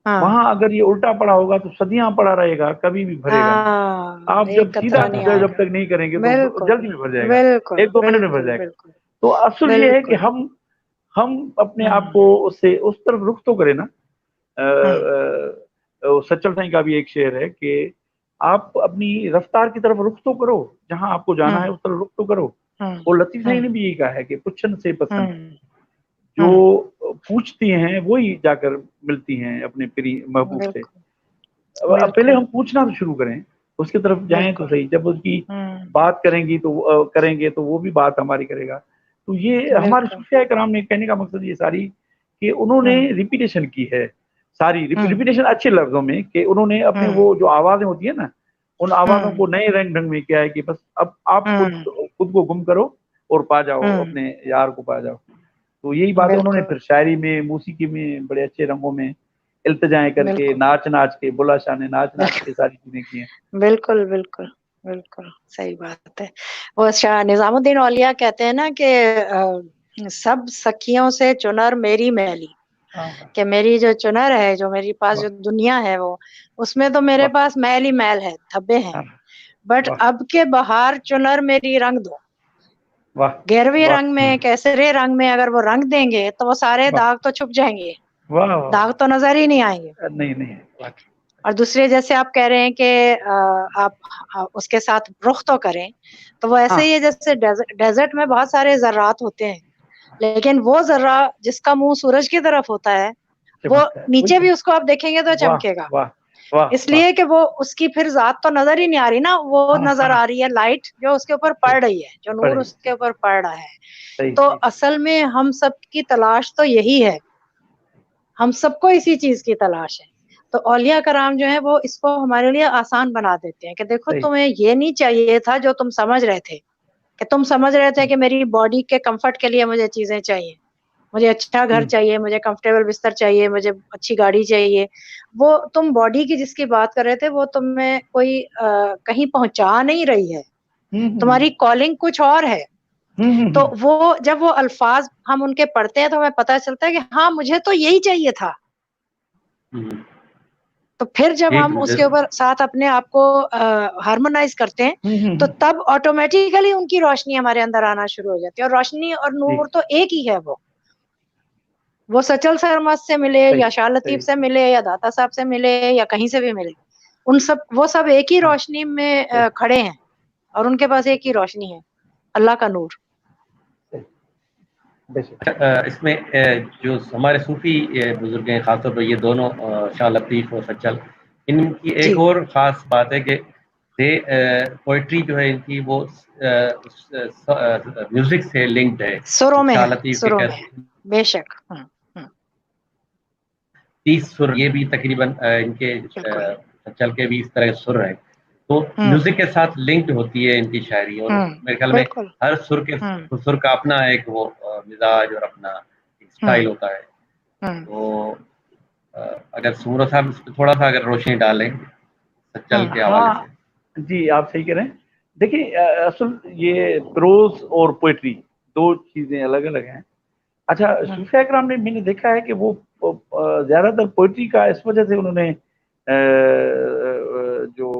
ہاں وہاں اگر یہ الٹا پڑا ہوگا تو صدیاں پڑا رہے گا، کبھی بھی بھرے گا نہیں۔ آپ جب ایک سیدھا قطرہ نہیں آئے جب گا۔ تک نہیں کریں گے تو بالکل جلدی میں بھر جائے گا، بالکل 1-2 منٹ میں بھر بالکل جائے گا۔ بالکل تو اصل یہ ہے کہ بالکل ہم اپنے آپ کو اس سے اس طرف رخ تو کریں نا۔ سچل سائیں کا بھی ایک شعر ہے کہ آپ اپنی رفتار کی طرف رخ تو کرو، جہاں آپ کو جانا ہے اس طرف رخ تو کرو۔ اور لطیف سائیں نے بھی یہی کہا ہے کہ پچھن سے پسند، جو پوچھتی ہیں وہی جا کر ملتی ہیں اپنے پری محبوب سے۔ بالکل اب پہلے بالکل ہم پوچھنا تو شروع کریں، اس کی طرف جائیں تو بالکل صحیح، جب اس کی بات کریں گے تو وہ بھی بات ہماری کرے گا۔ تو یہ ہمارے بالکل صوفیاء کرام نے کہنے کا مقصد یہ ساری کہ انہوں نے ریپیٹیشن کی ہے، ساری ریپیٹیشن اچھے لفظوں میں، کہ انہوں نے اپنے وہ جو آوازیں ہوتی ہیں نا، ان آوازوں کو نئے رنگ ڈھنگ میں کیا ہے کہ بس اب آپ خود کو گم کرو اور پا جاؤ اپنے یار کو، پا جاؤ۔ تو یہی بات انہوں نے بالکل پھر شاعری میں، موسیقی میں بڑے اچھے رنگوں میں التجائیں کر کے, بالکل ناچ ناچ کے, بلا شاہ نے ناچ ناچ کے ساری چیزیں کی ہیں. بالکل بالکل بالکل صحیح بات ہے. وہ شاہ نظام الدین اولیاء کہتے ہیں نا کہ سب سکھیوں سے چنر میری میلی, کہ میری جو چنر ہے, جو میری پاس جو دنیا ہے, وہ اس میں تو میرے پاس میل ہی میل ہے, دھبے ہیں, بٹ اب کے بہار چنر میری رنگ دو. گیروی رنگ میں, کیسرے رنگ میں اگر وہ رنگ دیں گے تو وہ سارے داغ تو چھپ جائیں گے, داغ تو نظر ہی نہیں آئیں گے. نہیں. اور دوسرے جیسے آپ کہہ رہے ہیں کہ آپ اس کے ساتھ رخ تو کریں, تو وہ ایسے ہی ہے جیسے ڈیزرٹ میں بہت سارے ذرات ہوتے ہیں, لیکن وہ ذرہ جس کا منہ سورج کی طرف ہوتا ہے وہ نیچے بھی اس کو آپ دیکھیں گے تو چمکے گا, اس لیے کہ وہ اس کی پھر ذات تو نظر ہی نہیں آ رہی نا, وہ نظر آ رہی ہے لائٹ جو اس کے اوپر پڑ رہی ہے, جو نور اس کے اوپر پڑ رہا ہے. تو اصل میں ہم سب کی تلاش تو یہی ہے, ہم سب کو اسی چیز کی تلاش ہے. تو اولیاء کرام جو ہے وہ اس کو ہمارے لیے آسان بنا دیتے ہیں کہ دیکھو تمہیں یہ نہیں چاہیے تھا جو تم سمجھ رہے تھے, کہ تم سمجھ رہے تھے کہ میری باڈی کے کمفرٹ کے لیے مجھے چیزیں چاہیے, مجھے اچھا گھر چاہیے, مجھے کمفرٹیبل بستر چاہیے, مجھے اچھی گاڑی چاہیے. وہ تم باڈی کی جس کی بات کر رہے تھے وہ تمہیں کوئی کہیں پہنچا نہیں رہی ہے, تمہاری کالنگ کچھ اور ہے. تو وہ جب وہ الفاظ ہم ان کے پڑھتے ہیں تو ہمیں پتہ چلتا ہے کہ ہاں مجھے تو یہی چاہیے تھا. تو پھر جب ہم اس کے اوپر ساتھ اپنے آپ کو ہارمونائز کرتے ہیں تو تب آٹومیٹیکلی ان کی روشنی ہمارے اندر آنا شروع ہو جاتی ہے. اور روشنی اور نور تو ایک ہی ہے, وہ سچل سرمد سے ملے یا شاہ لطیف سے ملے یا داتا صاحب سے ملے یا کہیں سے بھی ملے, وہ سب ایک ہی روشنی میں کھڑے ہیں, اور ان کے پاس ایک ہی روشنی ہے, اللہ کا نور. اس میں جو ہمارے صوفی بزرگ ہیں, خاص طور پر یہ دونوں شاہ لطیف اور سچل, ان کی ایک اور خاص بات ہے کہ پوئٹری جو ہے ان کی وہ میوزک سے لنکڈ ہے. سروں میں شاہ ہے, لطیف سروں کے میں بے شک 30 سر, یہ بھی تقریباً ان کے سچل کے بھی اس طرح کے سر ہیں, تو میوزک کے ساتھ لنکڈ ہوتی ہے ان کی شاعری. اور میرے خیال میں بالکل ہر سر کا اپنا ایک وہ مزاج اور اپنا اسٹائل ہوتا ہے. تو اگر سمورہ صاحب اس پہ تھوڑا سا اگر روشنی ڈالیں سچل کے حوالے سے. جی آپ صحیح کہہ رہے ہیں. دیکھیں اصل یہ پروز اور پوئٹری دو چیزیں الگ الگ ہیں. اچھا صوفیاء کرام نے, میں نے دیکھا ہے کہ وہ زیادہ تر پوئٹری کا اس وجہ سے انہوں نے جو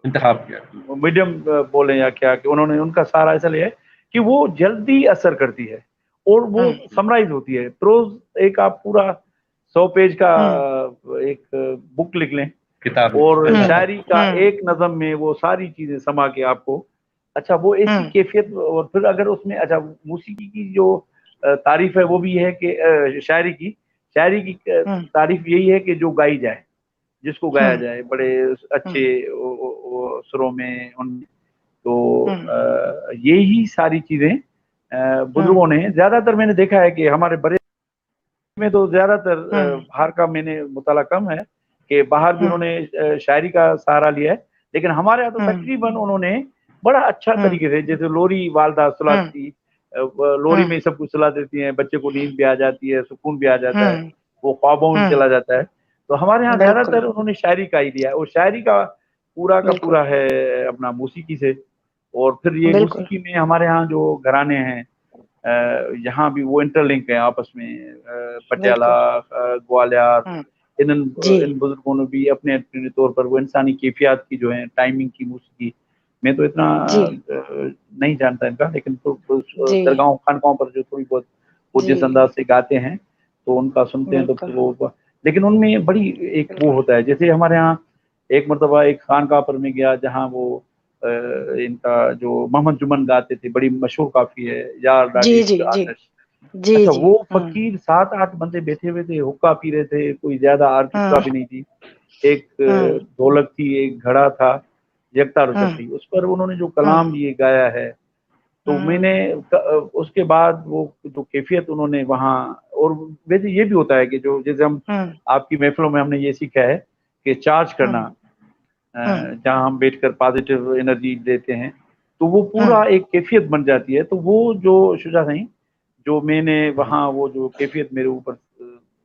انتخاب کیا, میڈیم بولیں یا کیا, کہ انہوں نے ان کا سارا ایسا لیا ہے کہ وہ جلدی اثر کرتی ہے اور وہ سمرائز ہوتی ہے. پروز ایک آپ پورا 100 پیج کا ایک بک لکھ لیں, کتاب اور شاعری کا ایک نظم میں وہ ساری چیزیں سما کے آپ کو, اچھا وہ ایسی کیفیت. اور پھر اگر اس میں اچھا موسیقی کی جو تعریف ہے وہ بھی ہے کہ شاعری کی تعریف یہی ہے کہ جو گائی جائے, جس کو گایا جائے بڑے اچھے سروں میں. تو یہی ساری چیزیں بزرگوں نے زیادہ تر, میں نے دیکھا ہے کہ ہمارے بڑے میں تو زیادہ تر باہر کا میں نے مطالعہ کم ہے کہ باہر بھی انہوں نے شاعری کا سہارا لیا ہے, لیکن ہمارے یہاں تو تقریباً انہوں نے بڑا اچھا طریقے سے, جیسے لوری والدہ سلاتی, لوری میں سب کچھ سلا دیتی ہیں, بچے کو نیند بھی آ جاتی ہے, سکون بھی آ جاتا ہے, وہ خوابوں میں چلا جاتا ہے. تو ہمارے ہاں زیادہ تر انہوں نے شاعری کا ہی لیا, اور شاعری کا پورا ہے اپنا موسیقی سے. اور پھر یہ موسیقی میں ہمارے ہاں جو گھرانے ہیں یہاں بھی وہ انٹر لنک ہیں آپس میں, پٹیالہ, گوالیار, ان بزرگوں نے بھی اپنے اپنے طور پر وہ انسانی کیفیات کی جو ہیں ٹائمنگ کی موسیقی, میں تو اتنا نہیں جانتا ان کا, لیکن درگاہوں خانقاہوں پر جو تھوڑی بہت وہ جس انداز سے گاتے ہیں تو ان کا سنتے ہیں تو پھر وہ, لیکن ان میں بڑی ایک وہ ہوتا ہے. جیسے ہمارے ہاں ایک مرتبہ ایک خانقاہ پر میں گیا جہاں وہ ان کا جو محمد جمن گاتے تھے, بڑی مشہور کافی ہے, یار ڈاڈی آتش. اچھا وہ فقیر 7-8 بندے بیٹھے ہوئے تھے, حقہ پی رہے تھے, کوئی زیادہ آرکیسٹرا بھی نہیں تھی, ایک ڈھولک تھی, ایک گھڑا تھا, یکتا رچب تھی, اس پر انہوں نے جو کلام یہ گایا ہے. تو میں نے اس کے بعد وہ جو کیفیت انہوں نے وہاں, اور ویسے یہ بھی ہوتا ہے کہ جو جیسے ہم آپ کی محفلوں میں ہم نے یہ سیکھا ہے کہ چارج کرنا, جہاں ہم بیٹھ کر پازیٹیو انرجی دیتے ہیں, تو وہ پورا ایک کیفیت بن جاتی ہے. تو وہ جو شجاع سائیں جو میں نے وہاں وہ جو کیفیت میرے اوپر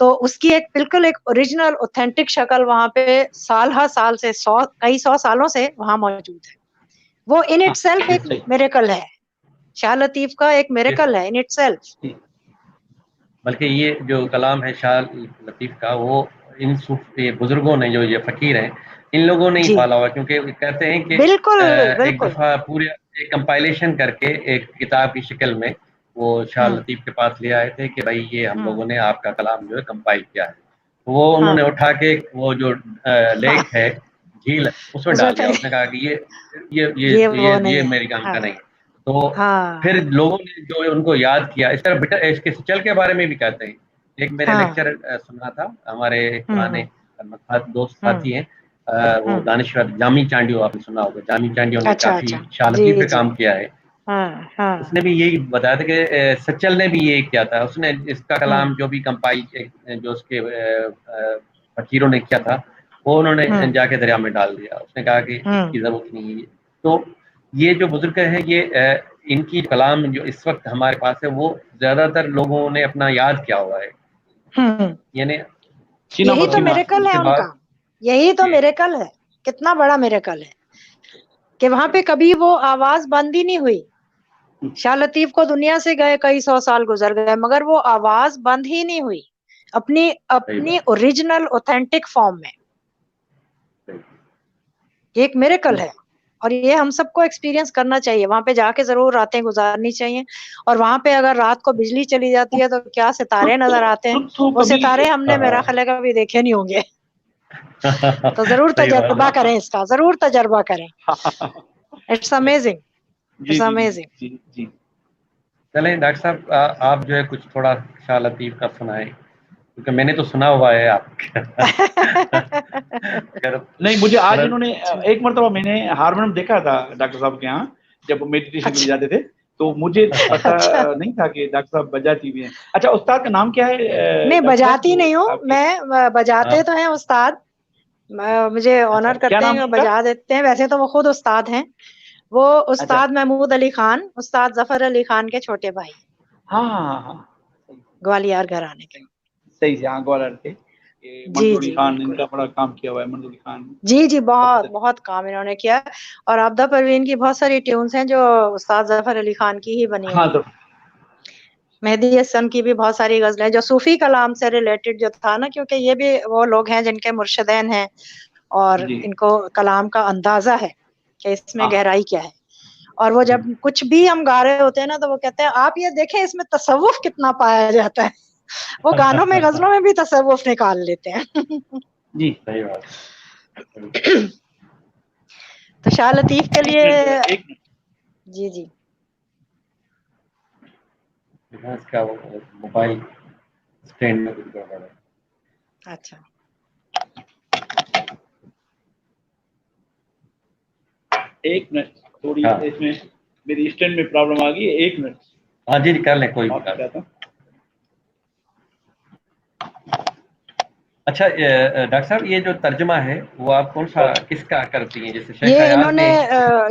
تو اس کی ایک بالکل ایک اوریجنل اوتھینٹک شکل وہاں پہ سال ہر سال سے کئی سو سالوں سے وہاں موجود ہے. وہ ان اٹ سیلف ایک میریکل ہے. شاہ لطیف کا ایک میریکل ہے ان اٹ سیلف. بلکہ یہ جو کلام ہے شاہ لطیف کا وہ ان بزرگوں نے جو یہ فقیر ہیں ان لوگوں نے ہی پالا ہوا, کیونکہ کہتے ہیں کہ ایک دفعہ پورے ایک کمپائلیشن کر کے ایک کتاب کی شکل میں وہ شاہ لطیف کے پاس لے آئے تھے کہ بھائی یہ ہم لوگوں نے آپ کا کلام جو ہے کمپائل کیا ہے. وہ انہوں نے اٹھا کے وہ جو لیک ہے جھیل اس میں ڈال دیا. اس نے کہا کہ یہ میری کام کا نہیں. تو پھر لوگوں نے جو ان کو یاد کیا. اس طرح اس کے سچل کے بارے میں بھی کہتے ہیں. ایک میرے لیکچر سنا تھا, ہمارے پرانے دوست ساتھی ہیں وہ دانشور جامی چانڈیو, آپ نے سنا ہوگا. جامی چانڈیو نے کافی شاہ لطیف پہ کام کیا ہے. اس نے بھی یہی بتایا تھا کہ سچل نے بھی یہی کیا تھا. اس نے اس کا کلام جو بھی کمپائل جو اس کے فقیروں نے کیا تھا وہ انہوں نے جا کے دریا میں ڈال دیا. اس نے کہا کہ اس کی ضرورت نہیں ہے. تو یہ جو بزرگ ہیں یہ ان کی کلام جو اس وقت ہمارے پاس ہے وہ زیادہ تر لوگوں نے اپنا یاد کیا ہوا ہے. یعنی یہی تو میریکل ہے ان کا, یہی تو میریکل ہے. کتنا بڑا میریکل ہے کہ وہاں پہ کبھی وہ آواز بند ہی نہیں ہوئی. شاہ لطیف کو دنیا سے گئے کئی سو سال گزر گئے مگر وہ آواز بند ہی نہیں ہوئی اپنی اوریجنل اوتھینٹک فارم میں. یہ ایک میریکل ہے اور یہ ہم سب کو ایکسپیرینس کرنا چاہیے. وہاں پہ جا کے ضرور راتیں گزارنی چاہیے. اور وہاں پہ اگر رات کو بجلی چلی جاتی ہے تو کیا ستارے نظر آتے ہیں. وہ ستارے ہم نے میرا خیال ہے کبھی دیکھے نہیں ہوں گے. تو ضرور تجربہ کریں اس کا, ضرور تجربہ کریں. It's amazing, it's amazing. چلیں ڈاکٹر صاحب آپ جو ہے کچھ تھوڑا شاہ لطیف کا سنائیں, کیونکہ میں نے تو سنا ہوا ہے آپ نہیں. مجھے آج انہوں نے ایک مرتبہ میں نے ہارمونیم دیکھا تھا ڈاکٹر صاحب کے یہاں جب میڈیٹیشن کے لیے جاتے تھے, تو مجھے پتا نہیں تھا کہ ڈاکٹر صاحب بجاتی بھی ہیں. اچھا استاد کا نام کیا ہے؟ میں بجاتی نہیں ہوں, میں بجاتے تو ہیں استاد, مجھے آنر کرتے ہیں بجا دیتے ہیں. ویسے تو وہ خود استاد ہیں. وہ استاد محمود علی خان, استاد ظفر علی خان کے چھوٹے بھائی. ہاں گوالیار گھرانے کے. صحیح سے, ہاں گوالر کے. منظوری خان ان کا بڑا کام کیا ہوا ہے. منظوری خان جی بہت کام انہوں نے کیا. اور آبدہ پروین کی بہت ساری ٹیونز ہیں جو استاد ظفر علی خان کی ہی بنی ہوئی. مہدی حسن کی بھی بہت ساری غزلیں جو صوفی کلام سے ریلیٹڈ جو تھا نا, کیونکہ یہ بھی وہ لوگ ہیں جن کے مرشدین ہیں اور ان کو کلام کا اندازہ ہے کہ اس میں گہرائی کیا ہے. اور وہ جب کچھ بھی ہم گا رہے ہوتے ہیں نا تو وہ کہتے ہیں آپ یہ دیکھیں اس میں تصوف کتنا پایا جاتا ہے. وہ گانوں میں غزلوں میں بھی تصوف نکال لیتے ہیں. جی صحیح بات. تو شاہ لطیف کے لیے جی اس کا موبائل اسٹینڈ میں کچھ گڑبڑ ہے. اچھا ایک منٹ, تھوڑی اس میں میری اسٹینڈ میں پرابلم آ گئی ہے. ایک منٹ. ہاں جی کر لیں, کوئی بات. اچھا ڈاکٹر صاحب یہ جو ترجمہ ہے وہ آپ کون سا کس کا کرتی ہیں؟ جیسے شیخ یہ انہوں نے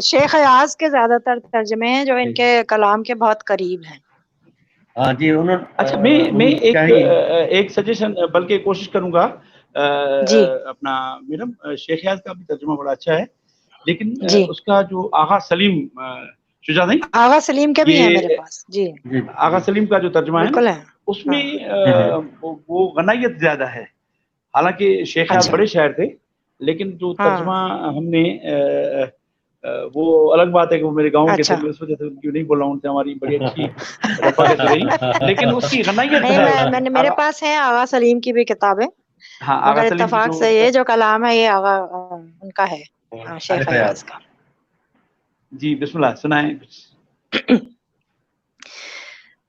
شیخ ایاز کے زیادہ تر ترجمے ہیں جو ان کے کلام کے بہت قریب ہیں. ہاں جی. اچھا میں ایک سجیشن بلکہ کوشش کروں گا اپنا میڈم, شیخ ایاز کا بھی ترجمہ بڑا اچھا ہے, لیکن اس کا جو آغا سلیم شجاع نہیں, آغا سلیم کے بھی ہیں میرے پاس. جی آغا سلیم کا جو ترجمہ ہے اس میں وہ غنائیت زیادہ ہے. حالانکہ شیخ ایاز بڑے شاعر تھے, لیکن جو ترجمہ ہم نے وہ الگ بات ہے کہ وہ میرے گاؤں کے تھے, میں اس وجہ سے کیوں نہیں بول رہا ہوں. ہماری بڑی اچھی رفاقت رہی, لیکن اس کی غنائیت ہے. میرے پاس ہے آغا سلیم کی بھی کتابیں, مگر اتفاق سے یہ جو کلام ہے یہ آغا ان کا ہے, شیخ ایاز کا. جی بسم اللہ سنائیں.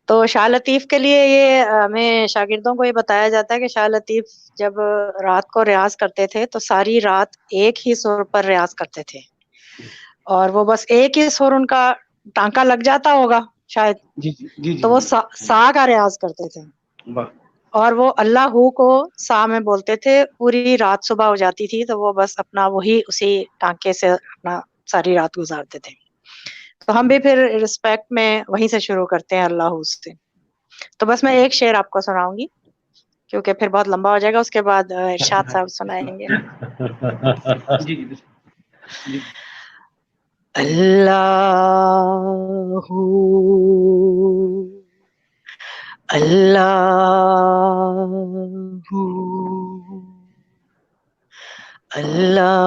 تو شاہ لطیف کے لیے یہ ہمیں شاگردوں کو یہ بتایا جاتا ہے کہ شاہ لطیف جب رات کو ریاض کرتے تھے تو ساری رات ایک ہی سر پر ریاض کرتے تھے, اور وہ بس ایک ہی سر ان کا ٹانکا لگ جاتا ہوگا شاید, تو وہ سا کا ریاض کرتے تھے. اور وہ اللہ ہو کو سا میں بولتے تھے. پوری رات صبح ہو جاتی تھی تو وہ بس اپنا وہی اسی ٹانکے سے اپنا ساری رات گزارتے تھے. تو ہم بھی پھر رسپیکٹ میں وہیں سے شروع کرتے ہیں اللہ سے. تو بس میں ایک شعر آپ کو سناؤں گی. کیونکہ پھر بہت لمبا ہو جائے گا. اس کے بعد ارشاد صاحب سنائیں گے. جی جی اللہ اللہ اللہ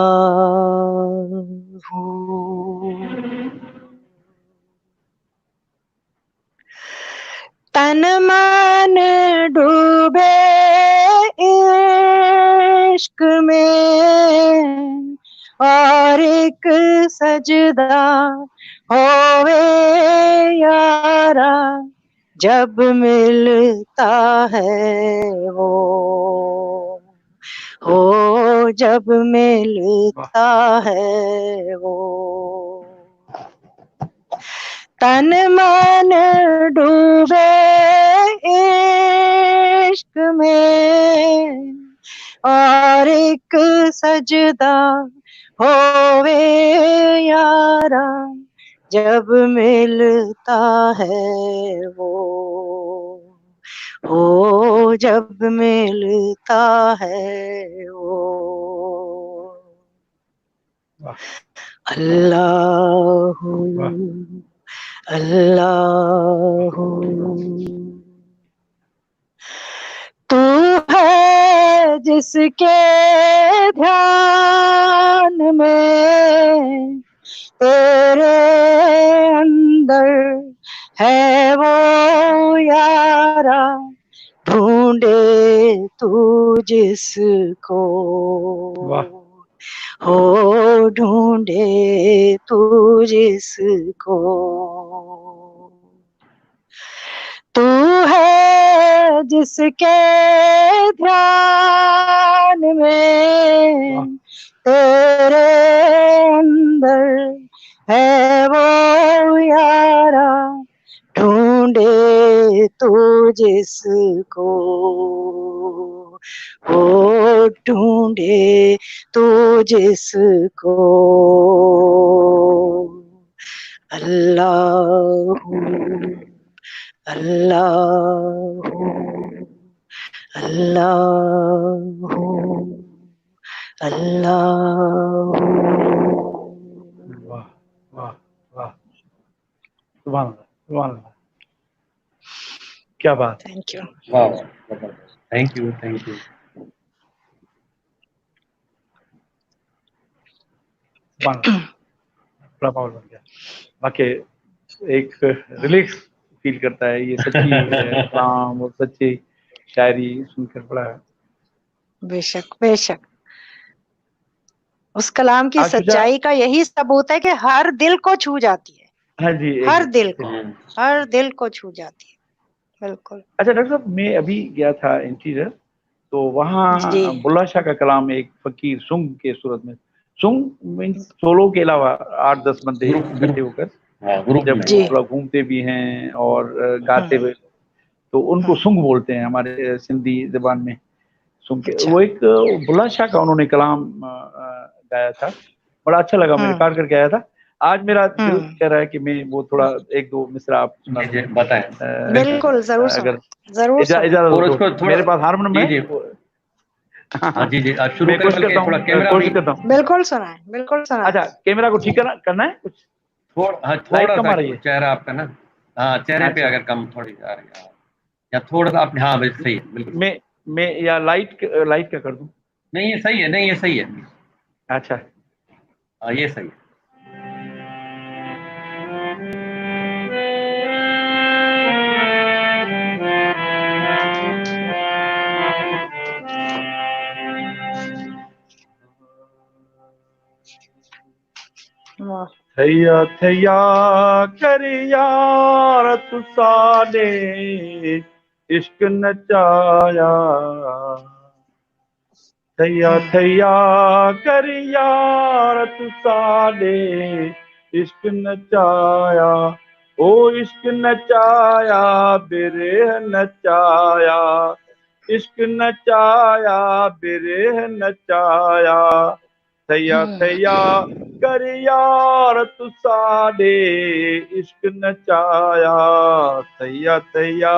تن من ڈوبے عشق میں اور ایک سجدہ ہوئے یارا جب ملتا ہے وہ ہو جب ملتا ہے وہ تن من ڈوبے عشق میں اور ایک سجدہ ہوئے یارا جب ملتا ہے وہ ہو جب ملتا ہے وہ اللہ اللہ تو ہے جس کے دھیان میں تیرے اندر ہے وہ یارا ڈھونڈے تو جس کو ہو ڈھونڈے تو جس کو تو ہے جس کے دھیان میں تیرے اندر ہے وہ یارا ڈھونڈے تو جس کو ہو ڈھونڈے تو جس کو اللہ اللہ اللہ اللہ. واہ واہ واہ سبحان اللہ سبحان اللہ کیا بات. Thank you. Thank you thank you. بڑا پاور بن گیا واقعی ایک ریلیکس فیل کرتا ہے یہ سچی کلام اور سچی شاعری سن کر بڑا. بے شک بے شک اس کلام کی سچائی کا یہی ثبوت ہے کہ ہر دل کو چھو جاتی ہے. ہاں جی ہر دل کو ہر دل کو چھو جاتی ہے. بالکل. اچھا ڈاکٹر صاحب میں ابھی گیا تھا انٹیریئر تو وہاں بلّہ شاہ کا کلام ایک فقیر سنگ کے صورت میں سنگ سولو کے علاوہ 8-10 بندے اکٹھے ہو کر جب تھوڑا گھومتے بھی ہیں اور گاتے ہوئے تو ان کو سنگ بولتے ہیں ہمارے سندھی زبان میں سنگ کے. وہ ایک بلّہ شاہ کا انہوں نے کلام گایا تھا بڑا اچھا لگا. میں ریکارڈ کر کے آیا تھا. آج میرا دل کہہ رہا ہے کہ میں وہ تھوڑا 1-2 مصرع آپ سنا دیں. بتائیں. بالکل ضرور اگر ضرور اجازت میرے پاس ہارمونیم ہے. جی جی آپ شروع کوشش کرتا ہوں بالکل سنائیں بالکل سنائیں. اچھا کیمرہ کو ٹھیک کرنا ہے کچھ تھوڑا سا چہرہ آپ کا نا ہاں چہرے پہ اگر کم تھوڑی آ رہی ہے یا تھوڑا سا آپ ہاں صحیح ہے بالکل. میں یا لائٹ کا کر دوں. نہیں یہ صحیح ہے نہیں یہ صحیح ہے. اچھا ہاں یہ صحیح ہے. تھیا تھیا کر یار تسانے عشق نچایا تھیا تھیا کر یار تسانے عشق نچایا او عشق نچایا برہ نچایا عشق نچایا برہ نچایا تھیا تھیا کر یار تسانے عشق نچایا تھیا تھیا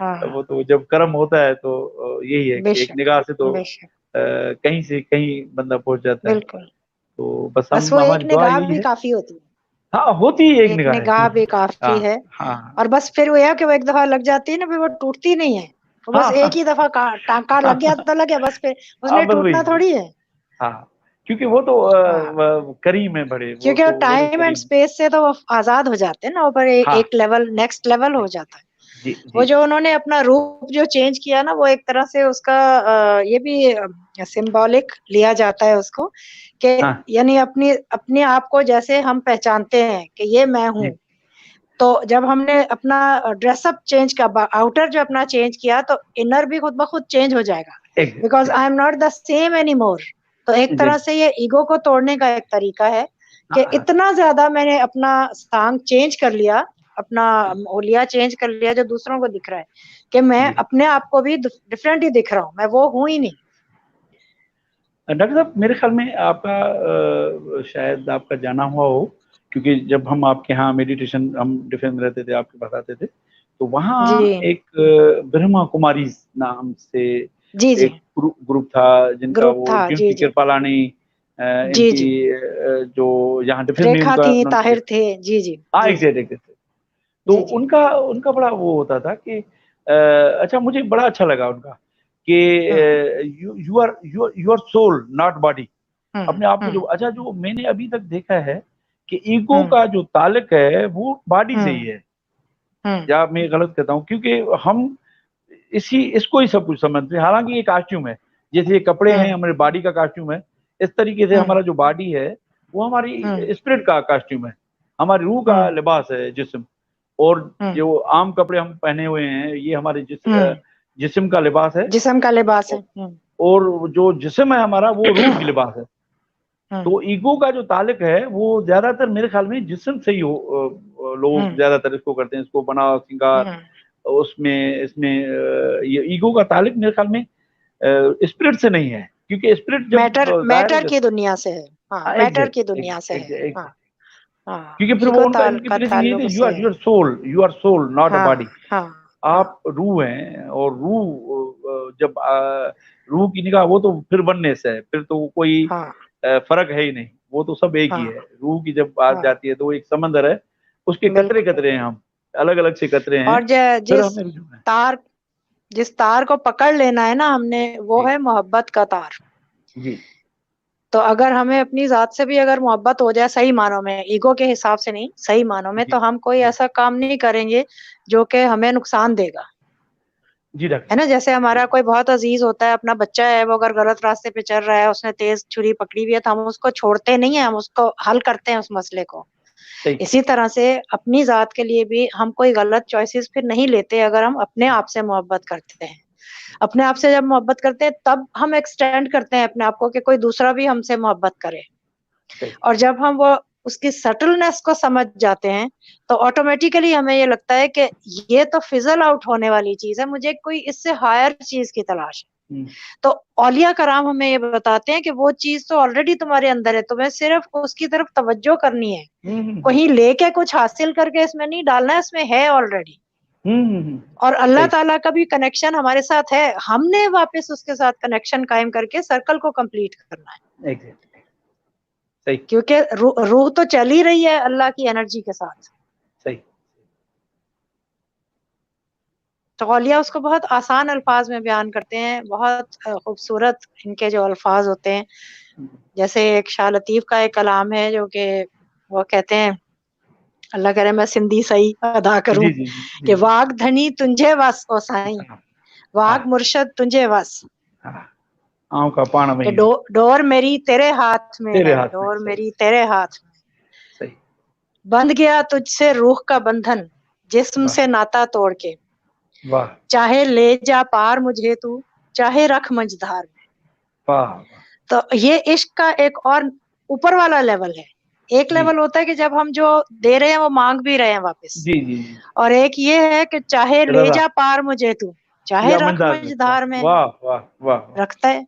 وہ تو جب کرم ہوتا ہے تو یہی ہے کہ ایک نگاہ سے تو کہیں سے کہیں بندہ پہنچ جاتا ہے. بالکل. تو بس بس وہ ایک ہماری دعا نگاہ یہی بھی ہے. کافی ہوتی ہے. ہاں ہوتی ہے، ایک ایک نگاہ نگاہ بھی کافی ہے. اور بس پھر وہ ہے کہ وہ ایک دفعہ لگ جاتی ہے نا، پھر وہ ٹوٹتی نہیں ہے. وہ بس ایک ہی دفعہ ٹانکا لگ گیا تو لگ گیا، بس پھر اس نے ٹوٹنا تھوڑی ہے. ہاں کیونکہ وہ تو کریم ہے بڑے، کیونکہ وہ ٹائم اینڈ اسپیس سے تو وہ آزاد ہو جاتے ہیں نا، اوپر ایک لیول نیکسٹ لیول ہو جاتا ہے. وہ جو انہوں نے اپنا روپ جو چینج کیا نا، وہ ایک طرح سے اس کا یہ بھی سمبولک لیا جاتا ہے اس کو، کہ یعنی اپنے آپ کو جیسے ہم پہچانتے ہیں کہ یہ میں ہوں، تو جب ہم نے اپنا ڈریس اپ چینج کیا، آؤٹر جو اپنا چینج کیا، تو انر بھی خود بخود چینج ہو جائے گا، because I am not the same anymore. تو ایک طرح سے یہ ایگو کو توڑنے کا ایک طریقہ ہے کہ اتنا زیادہ میں نے اپنا سانگ چینج کر لیا، اپنا اولیا چینج کر لیا جو دوسروں کو دکھ رہا ہے، کہ میں اپنے آپ کو بھی ڈفرینٹ ہی دکھ رہا ہوں، میں وہ ہوں ہی نہیں. ڈاکٹر صاحب میرے خیال میں آپ کا شاید آپ کا جانا ہوا ہو، کیونکہ جب ہم آپ کے ہاں میڈیٹیشن ہم ڈیفینس میں رہتے تھے، آپ کے پاس آتے تھے، تو وہاں ایک برہما کماریز نام سے ایک گروپ تھا، جن کا وہ جن کی کرپالانی ان کی جو یہاں ڈیفینس میں ان کا طاہر تھے. جی جی ایگزیکٹ. تو ان کا بڑا وہ ہوتا تھا کہ اچھا مجھے بڑا اچھا لگا ان کا کہ you are soul not body. اپنے آپ کو جو اچھا جو میں نے ابھی تک دیکھا ہے کہ ایگو کا جو تعلق ہے وہ باڈی سے ہی ہے، یا میں غلط کہتا ہوں؟ کیونکہ ہم اس کو ہی سب کچھ سمجھتے ہیں، حالانکہ یہ کاسٹیوم ہے، جیسے یہ کپڑے ہیں ہمارے باڈی کا کاسٹیوم ہے، اس طریقے سے ہمارا جو باڈی ہے وہ ہماری اسپرٹ کا کاسٹیوم ہے، ہماری روح کا لباس ہے جسم. اور جو عام کپڑے ہم پہنے ہوئے ہیں یہ ہمارے جسم کا لباس ہے، جسم کا لباس ہے. اور جو جسم ہے ہمارا وہ روح کی لباس ہے. تو ایگو کا جو تعلق ہے وہ زیادہ تر میرے خیال میں جسم سے ہی لوگ زیادہ تر اس کو کرتے ہیں، اس کو بنا سنگار. اس میں یہ ایگو کا تعلق میرے خیال میں اسپرٹ سے نہیں ہے، کیونکہ اسپرٹ جب میٹر کی دنیا سے ہے. ہاں میٹر کی دنیا سے ہے. کیونکہ پھر وہ ان کا you are soul not a body. آپ روح ہیں، اور روح جب روح کی نگاہ وہ تو پھر وننس ہے، پھر تو کوئی فرق ہے ہی نہیں، وہ تو سب ایک ہی ہے. روح کی جب بات جاتی ہے تو وہ ایک سمندر ہے، اس کے قطرے قطرے ہیں، ہم الگ الگ سے قطرے ہیں. اور جس تار کو پکڑ لینا ہے نا ہم نے، وہ ہے محبت کا تار. تو اگر ہمیں اپنی ذات سے بھی اگر محبت ہو جائے صحیح معنوں میں، ایگو کے حساب سے نہیں، صحیح معنوں میں، تو ہم کوئی ایسا کام نہیں کریں گے جو کہ ہمیں نقصان دے گا. ہے نا، جیسے ہمارا کوئی بہت عزیز ہوتا ہے، اپنا بچہ ہے، وہ اگر غلط راستے پہ چل رہا ہے، اس نے تیز چھری پکڑی ہوئی ہے، تو ہم اس کو چھوڑتے نہیں ہیں، ہم اس کو حل کرتے ہیں اس مسئلے کو. اسی طرح سے اپنی ذات کے لیے بھی ہم کوئی غلط چوائسیز پھر نہیں لیتے اگر ہم اپنے آپ سے محبت کرتے ہیں. اپنے آپ سے جب محبت کرتے ہیں تب ہم ایکسٹینڈ کرتے ہیں اپنے آپ کو کہ کوئی دوسرا بھی ہم سے محبت کرے. اور جب ہم وہ اس کی سٹلنس کو سمجھ جاتے ہیں تو آٹومیٹیکلی ہمیں یہ لگتا ہے کہ یہ تو فزل آؤٹ ہونے والی چیز ہے، مجھے کوئی اس سے ہائر چیز کی تلاش ہے. تو اولیاء کرام ہمیں یہ بتاتے ہیں کہ وہ چیز تو آلریڈی تمہارے اندر ہے، تمہیں صرف اس کی طرف توجہ کرنی ہے، کہیں لے کے کچھ حاصل کر کے اس میں نہیں ڈالنا ہے، اس میں ہے آلریڈی. اور اللہ تعالیٰ کا بھی کنیکشن ہمارے ساتھ ہے، ہم نے واپس اس کے ساتھ کنیکشن قائم کر کے سرکل کو کمپلیٹ کرنا ہے. کیونکہ روح تو چل ہی رہی ہے اللہ کی انرجی کے ساتھ. تو اولیاء اس کو بہت آسان الفاظ میں بیان کرتے ہیں، بہت خوبصورت ان کے جو الفاظ ہوتے ہیں. جیسے ایک شاہ لطیف کا ایک کلام ہے جو کہ وہ کہتے ہیں، اللہ کرے میں سندھی صحیح ادا کروں، کہ واگ دھنی تنجھے وس او سائیں، واگ مرشد تنجھے وس، کہ ڈور میری تیرے ہاتھ میں ہے، ڈور میری تیرے ہاتھ میں. بندھ گیا تجھ سے روح کا بندھن، جسم سے ناتا توڑ کے، چاہے لے جا پار مجھے تو، چاہے رکھ مجھدار میں. تو یہ عشق کا ایک اور اوپر والا لیول ہے. ایک لیول ہوتا ہے کہ جب ہم جو دے رہے ہیں وہ مانگ بھی رہے ہیں واپس، اور ایک یہ ہے کہ چاہے لے جا پار مجھے تو، چاہے رکھ مجھدار میں رکھتا ہے،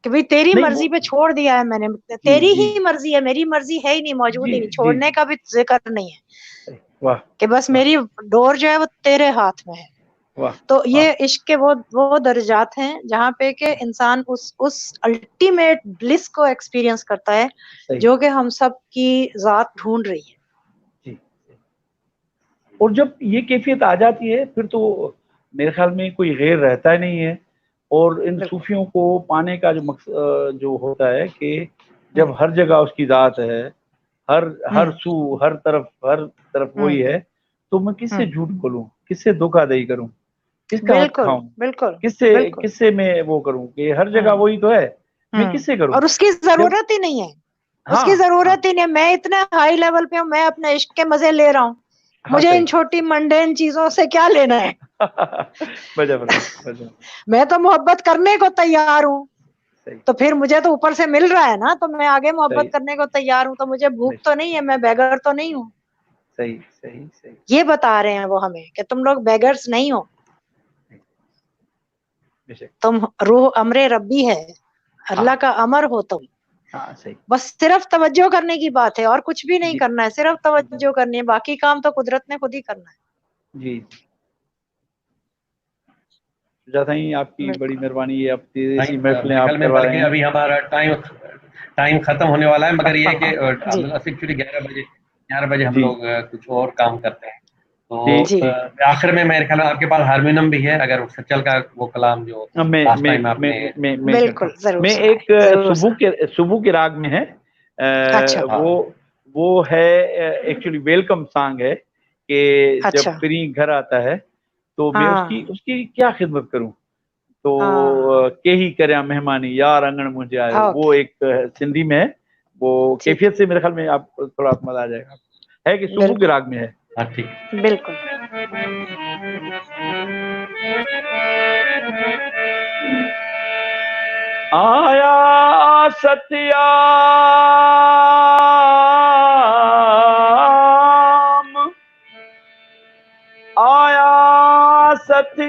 کہ بھئی تیری مرضی پہ چھوڑ دیا ہے میں نے، تیری ہی مرضی ہے، میری مرضی ہے ہی نہیں، موجود ہی نہیں، چھوڑنے کا بھی ذکر نہیں ہے، کہ بس میری ڈور جو ہے وہ تیرے ہاتھ میں ہے. تو یہ عشق کے وہ درجات ہیں جہاں پہ کہ انسان اس الٹیمیٹ بلس کو ایکسپیرینس کرتا ہے جو کہ ہم سب کی ذات ڈھونڈ رہی ہے. جی. اور جب یہ کیفیت آ جاتی ہے پھر تو میرے خیال میں کوئی غیر رہتا ہی نہیں ہے. اور ان صوفیوں کو پانے کا جو مقصد جو ہوتا ہے کہ جب ہر جگہ اس کی ذات ہے، ہر سو ہر طرف وہی ہے، تو میں کس سے جھوٹ بولوں، کس سے دھوکہ دہی کروں، کس کا حق کھاؤں، کس سے میں وہ کروں کہ ہر جگہ وہی تو ہے، میں کس سے کروں. اور اس کی ضرورت ہی نہیں ہے، اس کی ضرورت ہی نہیں ہے. میں اتنا ہائی لیول پہ ہوں، میں اپنے عشق کے مزے لے رہا ہوں، مجھے ان چھوٹی منڈین چیزوں سے کیا لینا ہے. میں تو محبت کرنے کو تیار ہوں، تو پھر مجھے تو اوپر سے مل رہا ہے نا، تو میں آگے محبت کرنے کو تیار ہوں. تو مجھے بھوک تو نہیں ہے، میں بیگر تو نہیں ہوں. صحیح. یہ بتا رہے ہیں وہ ہمیں کہ تم لوگ بیگرز نہیں ہو، تم روح امر ربی ہے، اللہ کا امر ہو تم. بس صرف توجہ کرنے کی بات ہے اور کچھ بھی نہیں کرنا ہے، صرف توجہ کرنی ہے، باقی کام تو قدرت نے خود ہی کرنا ہے. جی آپ کی بڑی مہربانی ہے، آپ ایسی محفلیں آپ کروا رہے ہیں. ابھی ہمارا ٹائم ختم ہونے والا ہے، مگر یہ کہ ایکچولی 11 بجے ہم لوگ کچھ اور کام کرتے ہیں. تو آخر میں میرے خیال آپ کے پاس ہارمونیم بھی ہے، اگر سچل کا وہ کلام جو لاسٹ ٹائم آپ نے. بالکل ضرور. میں ایک صبح کے راگ میں ہے، وہ ہے ایکچولی ویلکم سانگ ہے کہ جب پری گھر آتا ہے تو میں اس کی کیا خدمت کروں. تو کہ ہی کریا مہمانی یار انگن مجھے آئے، وہ ایک سندھی میں ہے، وہ کیفیت سے میرے خیال میں آپ تھوڑا مزہ آ جائے گا. ہے کہ صبح کے راگ میں ہے. بالکل. آیا ستیام، آیا ستیام،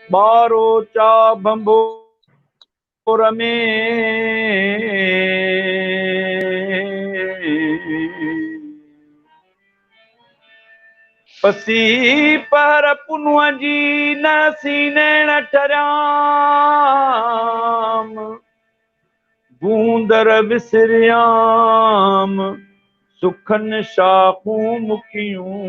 بارو چا بھمبور میں پسی پر پنو جی نسین ٹھرام، گوندر وسریام سکھن شاخوں مکھیوں.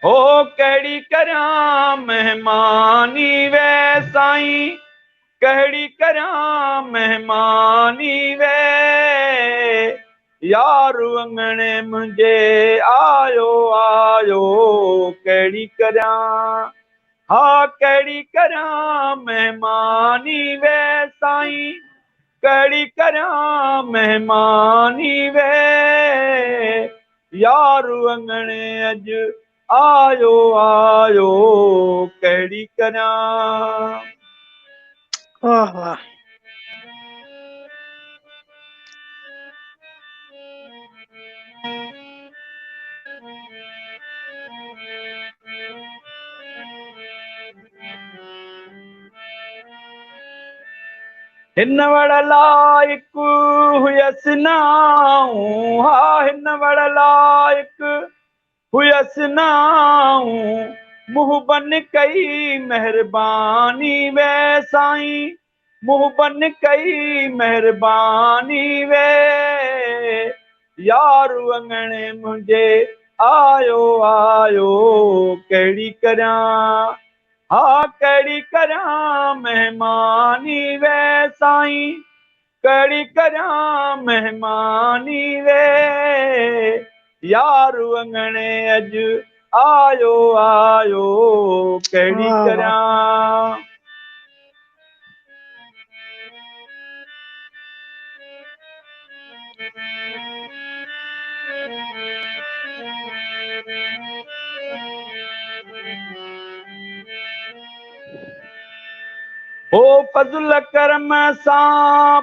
ہو کہڑی کراں مہمانی وے سائیں، کہڑی کراں مہمانی وے، یار انگنے مجھے آیو آیو کہڑی کراں. ہاں کہڑی کراں مہمانی وے سائیں، کہڑی کراں مہمانی وے، یار انگنے اج آیو آیو کہڑی کراں. واہ واہ. ہن وڑ لائق ہویس ناؤں، ہاں ہن وڑ لائق ہویس ناؤں، منہ بن کئی مہربانی وے سائیں، منہ بن کئی مہربانی وے، یار انگنے مجھے آیو آیو کہڑی کراں. ہاں کہڑی کراں مہمانی وے سائیں، کہڑی کراں مہمانی وے، یار انگنے اج آیو آیو کہڑی کراں. او فضل کرم سان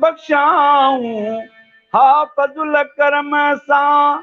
بخشاؤں، ہاں فضل کرم سان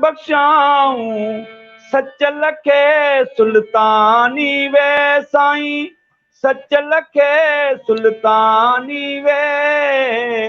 بخشاؤں، سچ لکھے سلطانی وے سائیں، سچ لکھے سلطانی وے،